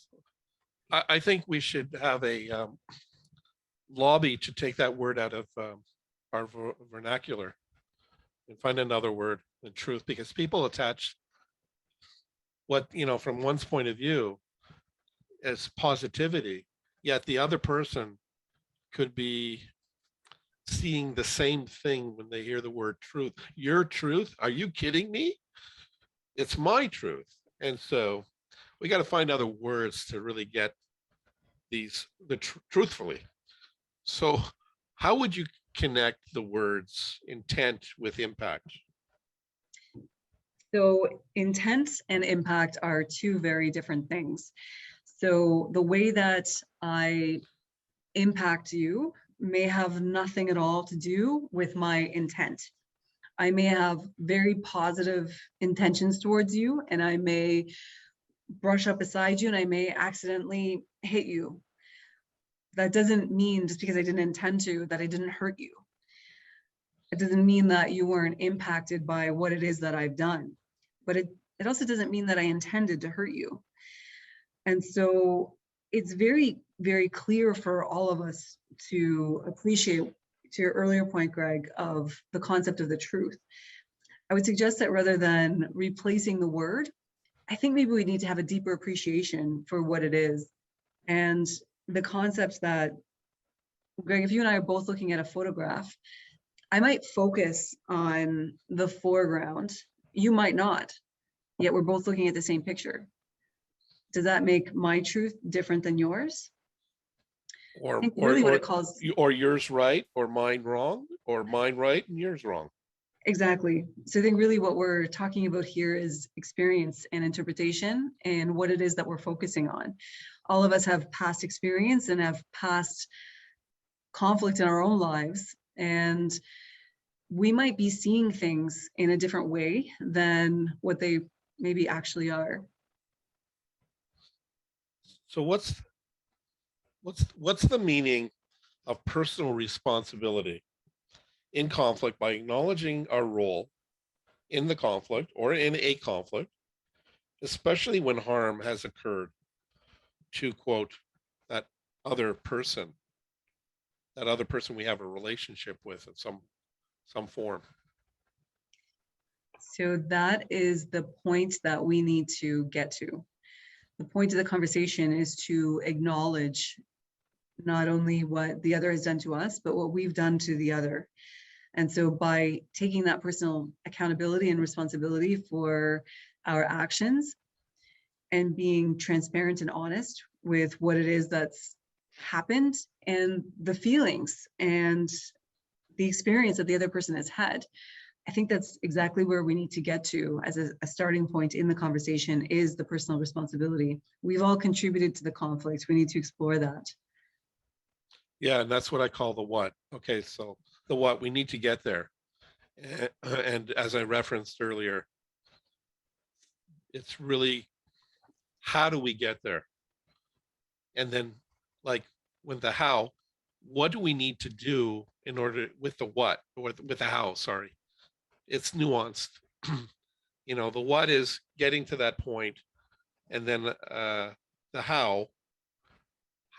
Speaker 1: I think we should have a lobby to take that word out of our vernacular and find another word than truth, because people attach what, from one's point of view as positivity, yet the other person could be seeing the same thing when they hear the word truth. Your truth? Are you kidding me? It's my truth. And so we got to find other words to really get truthfully. So how would you connect the words intent with impact?
Speaker 2: So intent and impact are two very different things. So the way that I impact you may have nothing at all to do with my intent. I may have very positive intentions towards you, and I may brush up beside you, and I may accidentally hit you. That doesn't mean, just because I didn't intend to, that I didn't hurt you. It doesn't mean that you weren't impacted by what it is that I've done. But it also doesn't mean that I intended to hurt you. And so it's very, very clear for all of us to appreciate, to your earlier point, Greg, of the concept of the truth. I would suggest that rather than replacing the word, I think maybe we need to have a deeper appreciation for what it is. And the concept that, Greg, if you and I are both looking at a photograph, I might focus on the foreground. You might not, yet we're both looking at the same picture. Does that make my truth different than yours? I
Speaker 1: Or
Speaker 2: think really what it calls,
Speaker 1: or yours right, or mine wrong, or mine right and yours wrong.
Speaker 2: exactly. So I think really what we're talking about here is experience and interpretation and what it is that we're focusing on. All of us have past experience and have past conflict in our own lives. And we might be seeing things in a different way than what they maybe actually are.
Speaker 1: So what's the meaning of personal responsibility in conflict by acknowledging our role in the conflict or in a conflict, especially when harm has occurred to, quote, that other person, we have a relationship with in some form?
Speaker 2: So that is the point that we need to get to. The point of the conversation is to acknowledge not only what the other has done to us, but what we've done to the other. And so by taking that personal accountability and responsibility for our actions and being transparent and honest with what it is that's happened and the feelings and the experience that the other person has had, I think that's exactly where we need to get to as a starting point in the conversation, is the personal responsibility. We've all contributed to the conflict. We need to explore that.
Speaker 1: Yeah, and that's what I call the what. Okay, so the what, we need to get there. And as I referenced earlier, it's really, how do we get there? And then, like, with the how, what do we need to do in order, with the what, or with the how, sorry. It's nuanced. The what is getting to that point, and then the how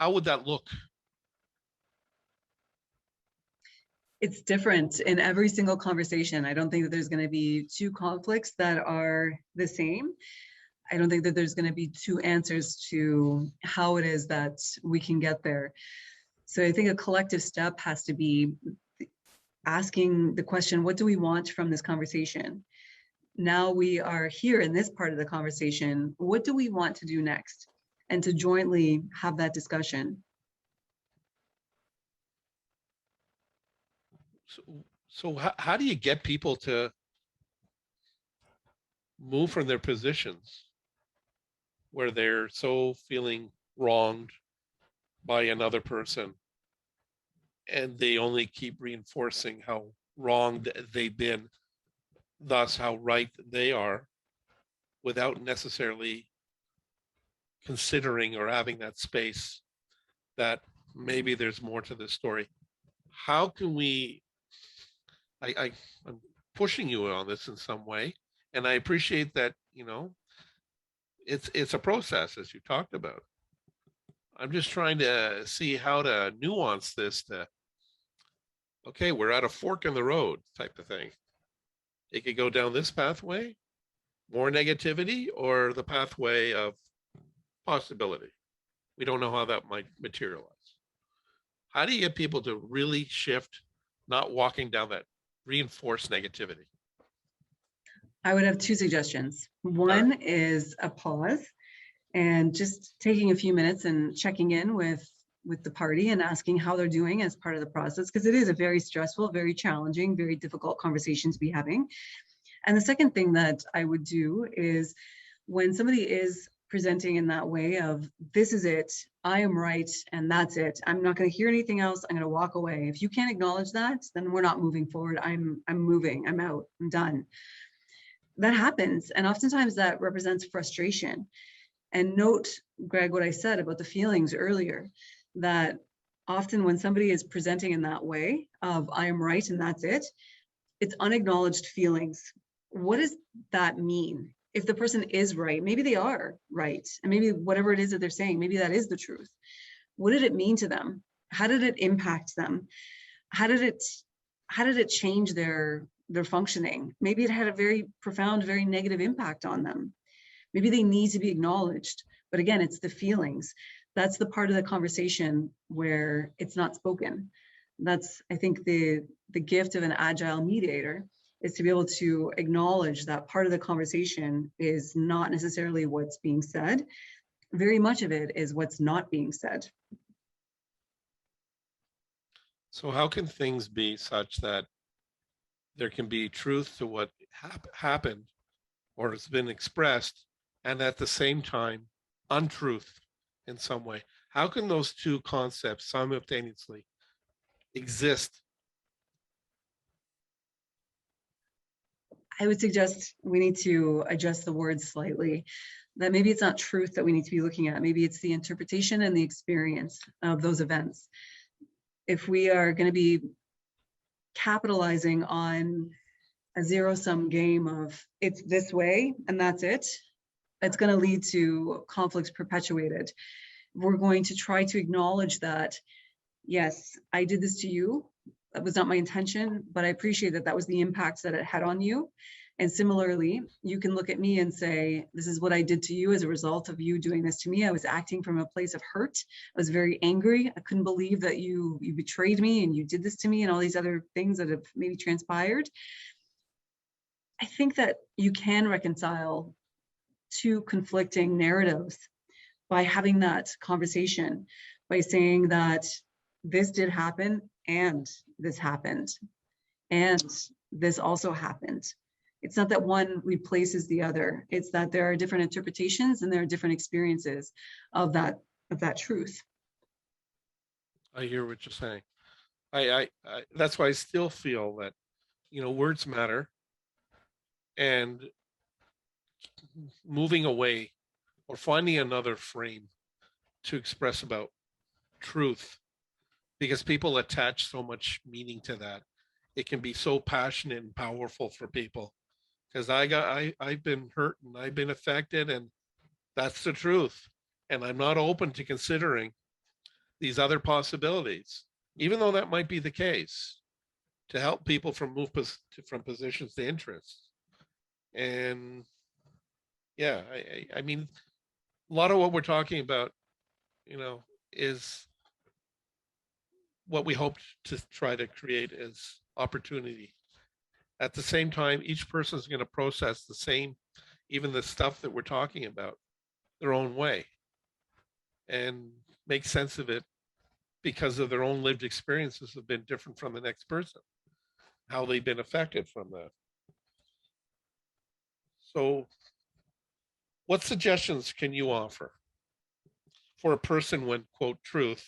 Speaker 1: would that look?
Speaker 2: It's different in every single conversation. I don't think that there's going to be two conflicts that are the same. I don't think that there's going to be two answers to how it is that we can get there. So I think a collective step has to be asking the question, what do we want from this conversation? Now we are here in this part of the conversation. What do we want to do next? And to jointly have that discussion.
Speaker 1: So how do you get people to move from their positions where they're so feeling wronged by another person, and they only keep reinforcing how wrong they've been, thus how right they are, without necessarily considering or having that space that maybe there's more to this story? How can we, I'm pushing you on this in some way, and I appreciate that, it's a process, as you talked about. I'm just trying to see how to nuance this to, okay, we're at a fork in the road type of thing. It could go down this pathway, more negativity, or the pathway of possibility. We don't know how that might materialize. How do you get people to really shift, not walking down that reinforced negativity?
Speaker 2: I would have two suggestions. One is a pause and just taking a few minutes and checking in with the party and asking how they're doing as part of the process, because it is a very stressful, very challenging, very difficult conversation to be having. And the second thing that I would do is, when somebody is presenting in that way of, this is it, I am right, and that's it, I'm not going to hear anything else, I'm going to walk away. If you can't acknowledge that, then we're not moving forward. I'm moving, I'm out, I'm done. That happens, and oftentimes that represents frustration. And note, Greg, what I said about the feelings earlier, that often when somebody is presenting in that way of, I am right and that's it, it's unacknowledged feelings. What does that mean? If the person is right, maybe they are right, and maybe whatever it is that they're saying, maybe that is the truth. What did it mean to them? How did it impact them? How did it change their functioning? Maybe it had a very profound, very negative impact on them. Maybe they need to be acknowledged. But again, it's the feelings. That's the part of the conversation where it's not spoken. That's, I think, the gift of an agile mediator, is to be able to acknowledge that part of the conversation is not necessarily what's being said, very much of it is what's not being said.
Speaker 1: So how can things be such that there can be truth to what happened or has been expressed, and at the same time, untruth in some way? How can those two concepts simultaneously exist?
Speaker 2: I would suggest we need to adjust the words slightly, that maybe it's not truth that we need to be looking at. Maybe it's the interpretation and the experience of those events. If we are going to be capitalizing on a zero-sum game of it's this way and that's it, it's going to lead to conflicts perpetuated. We're going to try to acknowledge that, yes, I did this to you. That was not my intention, but I appreciate that that was the impact that it had on you. And similarly, you can look at me and say, this is what I did to you as a result of you doing this to me. I was acting from a place of hurt. I was very angry. I couldn't believe that you betrayed me and you did this to me and all these other things that have maybe transpired. I think that you can reconcile two conflicting narratives by having that conversation, by saying that this did happen and this happened and this also happened. It's not that one replaces the other. It's that there are different interpretations and there are different experiences of that truth.
Speaker 1: I hear what you're saying. I that's why I still feel that, words matter, and moving away or finding another frame to express about truth, because people attach so much meaning to that. It can be so passionate and powerful for people, because I've been hurt and I've been affected, and that's the truth. And I'm not open to considering these other possibilities, even though that might be the case, to help people from from positions to interests. And yeah, I mean, a lot of what we're talking about, is what we hope to try to create is opportunity. At the same time, each person is going to process the same, even the stuff that we're talking about, their own way, and make sense of it because of their own lived experiences have been different from the next person, how they've been affected from that. So what suggestions can you offer for a person when, quote, truth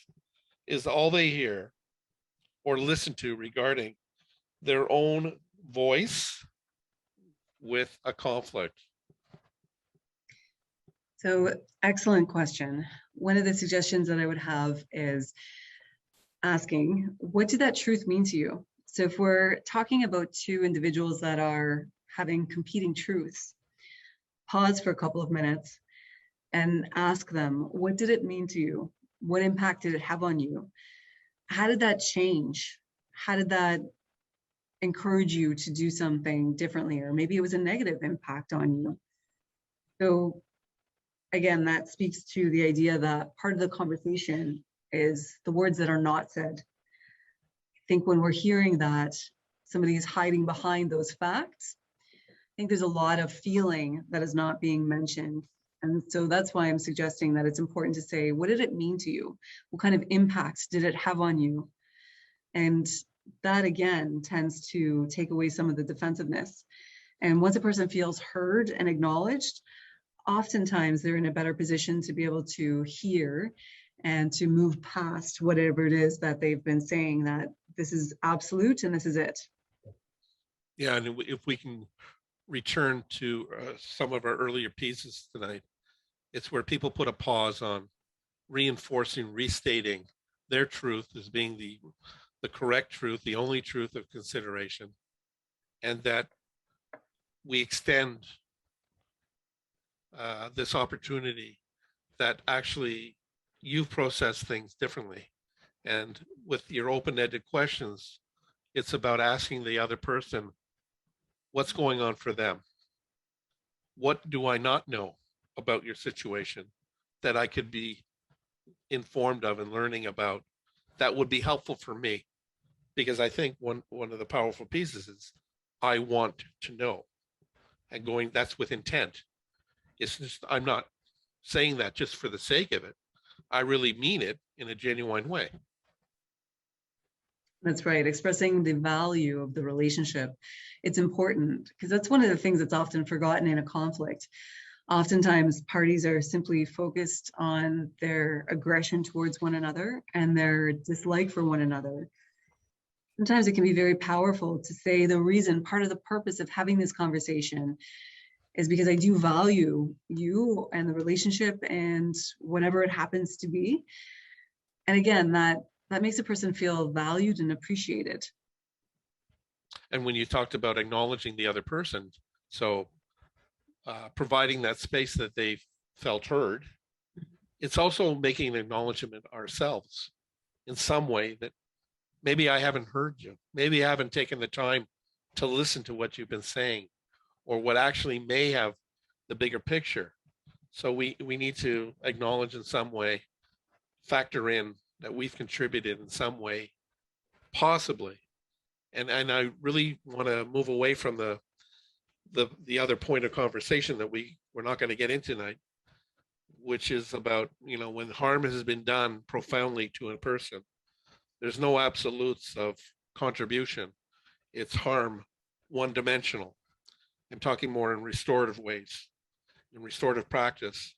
Speaker 1: is all they hear or listen to regarding their own voice with a conflict?
Speaker 2: So, excellent question. One of the suggestions that I would have is asking, what did that truth mean to you? So if we're talking about two individuals that are having competing truths, pause for a couple of minutes and ask them, what did it mean to you? What impact did it have on you? How did that change? How did that encourage you to do something differently? Or maybe it was a negative impact on you. So again, that speaks to the idea that part of the conversation is the words that are not said. I think when we're hearing that somebody is hiding behind those facts, I think there's a lot of feeling that is not being mentioned. And so that's why I'm suggesting that it's important to say, what did it mean to you? What kind of impacts did it have on you? And that again tends to take away some of the defensiveness. And once a person feels heard and acknowledged, oftentimes they're in a better position to be able to hear and to move past whatever it is that they've been saying, that this is absolute and this is it.
Speaker 1: Yeah, and if we can return to some of our earlier pieces tonight, it's where people put a pause on reinforcing, restating their truth as being the correct truth, the only truth of consideration, and that we extend this opportunity that actually you've processed things differently. And with your open-ended questions, it's about asking the other person, what's going on for them? What do I not know about your situation that I could be informed of and learning about that would be helpful for me? Because I think one of the powerful pieces is I want to know, and that's with intent. It's just, I'm not saying that just for the sake of it. I really mean it in a genuine way.
Speaker 2: That's right. Expressing the value of the relationship. It's important because that's one of the things that's often forgotten in a conflict. Oftentimes, parties are simply focused on their aggression towards one another and their dislike for one another. Sometimes it can be very powerful to say the reason, part of the purpose of having this conversation is because I do value you and the relationship and whatever it happens to be. And again, that makes a person feel valued and appreciated.
Speaker 1: And when you talked about acknowledging the other person, so providing that space that they felt heard, it's also making an acknowledgement ourselves in some way that maybe I haven't heard you. Maybe I haven't taken the time to listen to what you've been saying or what actually may have the bigger picture. So we need to acknowledge in some way, factor in that we've contributed in some way, possibly. And I really want to move away from the other point of conversation that we're not going to get into tonight, which is about, when harm has been done profoundly to a person, there's no absolutes of contribution. It's harm one dimensional. I'm talking more in restorative ways, in restorative practice.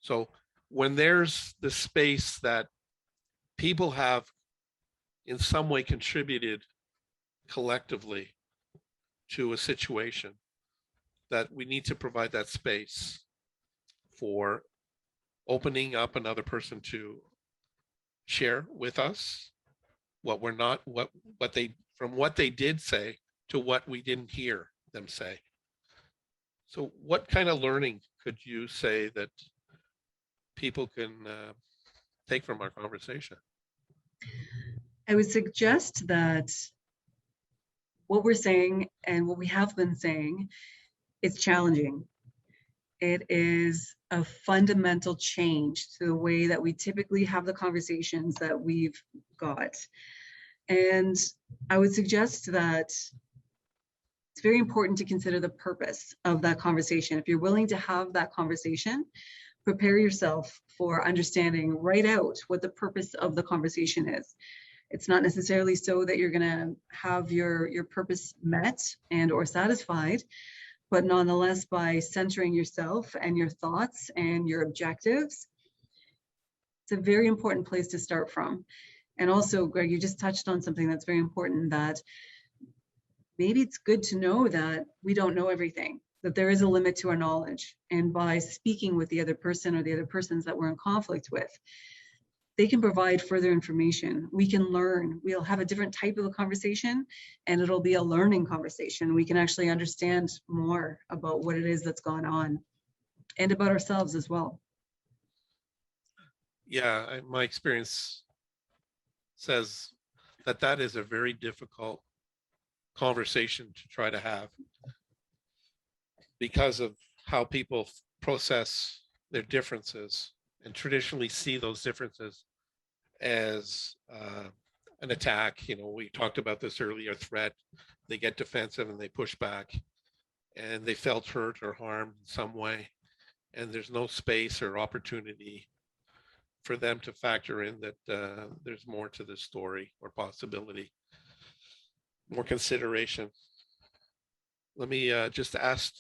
Speaker 1: So when there's the space that people have in some way contributed collectively to a situation, that we need to provide that space for opening up another person to share with us what we're not, what they, from what they did say to what we didn't hear them say. So what kind of learning could you say that people can take from our conversation?
Speaker 2: I would suggest that what we're saying and what we have been saying, it's challenging. It is a fundamental change to the way that we typically have the conversations that we've got. And I would suggest that it's very important to consider the purpose of that conversation. If you're willing to have that conversation, prepare yourself for understanding right out what the purpose of the conversation is. It's not necessarily so that you're going to have your purpose met and or satisfied, but nonetheless, by centering yourself and your thoughts and your objectives, it's a very important place to start from. And also, Greg, you just touched on something that's very important, that maybe it's good to know that we don't know everything, that there is a limit to our knowledge. And by speaking with the other person or the other persons that we're in conflict with, they can provide further information. We can learn. We'll have a different type of a conversation, and it'll be a learning conversation. We can actually understand more about what it is that's gone on and about ourselves as well.
Speaker 1: Yeah, my experience says that is a very difficult conversation to try to have because of how people process their differences and traditionally see those differences as an attack. We talked about this earlier, threat. They get defensive and they push back, and they felt hurt or harmed in some way, and there's no space or opportunity for them to factor in that there's more to the story or possibility, more consideration. Let me just ask,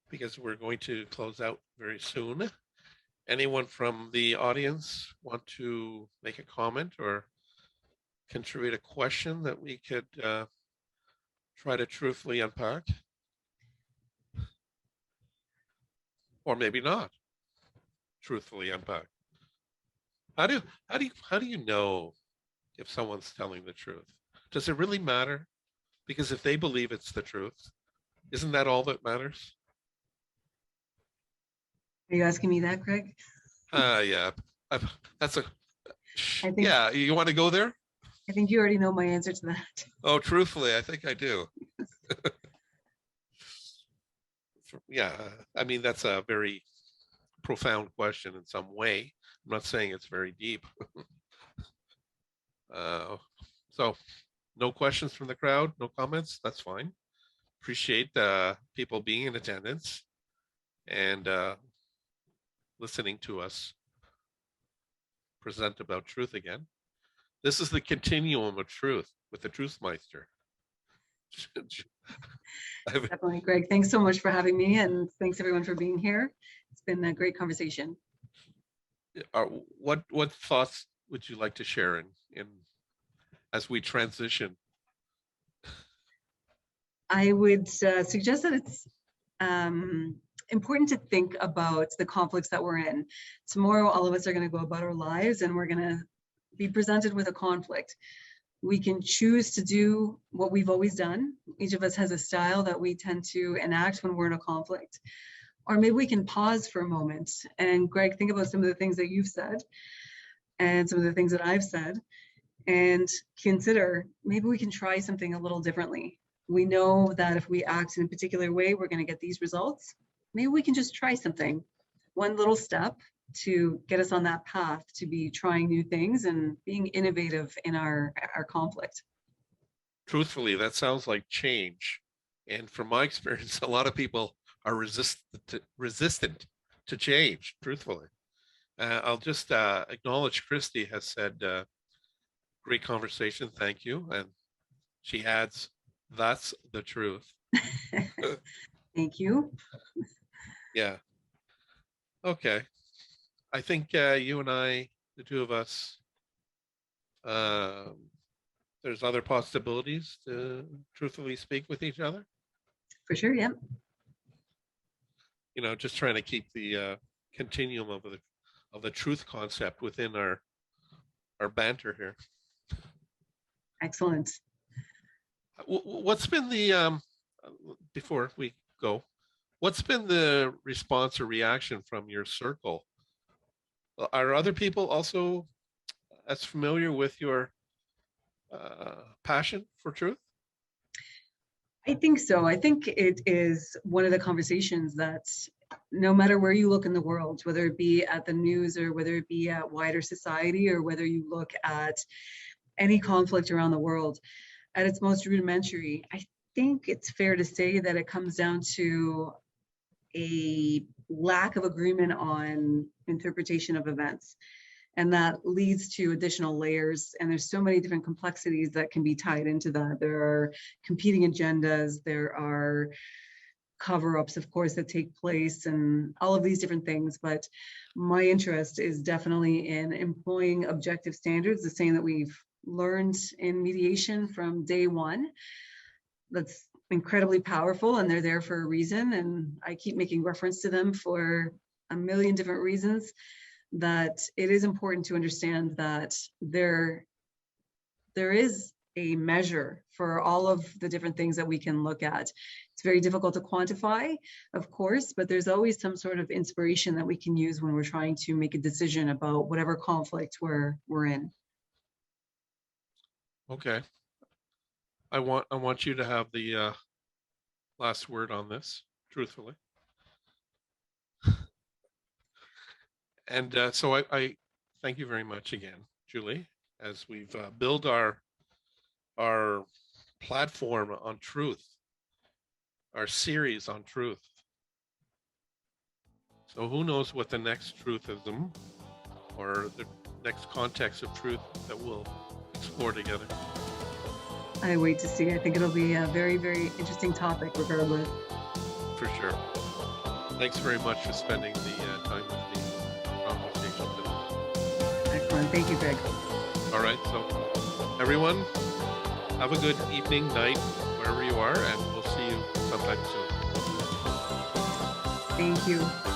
Speaker 1: because we're going to close out very soon, anyone from the audience want to make a comment or contribute a question that we could try to truthfully unpack? Or maybe not truthfully unpack. How do you know if someone's telling the truth? Does it really matter? Because if they believe it's the truth, isn't that all that matters?
Speaker 2: Are you asking me that, Craig?
Speaker 1: Yeah. That's a.
Speaker 2: I think,
Speaker 1: yeah, you want to go there?
Speaker 2: I think you already know my answer to that.
Speaker 1: Oh, truthfully, I think I do. Yeah, I mean, that's a very profound question in some way. I'm not saying it's very deep. So no questions from the crowd, no comments, that's fine. Appreciate people being in attendance. And listening to us present about truth again. This is the continuum of truth with the Truthmeister.
Speaker 2: Definitely, Greg. Thanks so much for having me, and thanks everyone for being here. It's been a great conversation.
Speaker 1: What thoughts would you like to share in as we transition?
Speaker 2: I would suggest that it's important to think about the conflicts that we're in. Tomorrow, all of us are going to go about our lives, and we're going to be presented with a conflict. We can choose to do what we've always done. Each of us has a style that we tend to enact when we're in a conflict. Or maybe we can pause for a moment. And Greg, think about some of the things that you've said and some of the things that I've said, and consider maybe we can try something a little differently. We know that if we act in a particular way, we're going to get these results. Maybe we can just try something, one little step to get us on that path to be trying new things and being innovative in our conflict.
Speaker 1: Truthfully, that sounds like change. And from my experience, a lot of people are resistant to change, truthfully. I'll just acknowledge Christy has said, great conversation, thank you. And she adds, that's the truth.
Speaker 2: Thank you.
Speaker 1: Yeah. Okay. I think you and I, the two of us, there's other possibilities to truthfully speak with each other.
Speaker 2: For sure, yeah.
Speaker 1: You know, just trying to keep the continuum of the truth concept within our banter here.
Speaker 2: Excellent.
Speaker 1: What's been the before we go? What's been the response or reaction from your circle? Are other people also as familiar with your passion for truth?
Speaker 2: I think so. I think it is one of the conversations that no matter where you look in the world, whether it be at the news or whether it be at wider society or whether you look at any conflict around the world, at its most rudimentary, I think it's fair to say that it comes down to a lack of agreement on interpretation of events. And that leads to additional layers. And there's so many different complexities that can be tied into that. There are competing agendas, there are cover-ups, of course, that take place and all of these different things. But my interest is definitely in employing objective standards, the same that we've learned in mediation from day one. That's incredibly powerful, and they're there for a reason. And I keep making reference to them for a million different reasons. That it is important to understand that there is a measure for all of the different things that we can look at. It's very difficult to quantify, of course, but there's always some sort of inspiration that we can use when we're trying to make a decision about whatever conflict we're in.
Speaker 1: Okay. I want you to have the last word on this, truthfully. And so I thank you very much again, Julie, as we've built our platform on truth, our series on truth. So who knows what the next truthism or the next context of truth that we'll explore together.
Speaker 2: I wait to see. I think it'll be a very, very interesting topic regardless.
Speaker 1: For sure. Thanks very much for spending the time with me.
Speaker 2: Excellent. Thank you, Greg.
Speaker 1: All right. So everyone, have a good evening, night, wherever you are, and we'll see you sometime soon.
Speaker 2: Thank you.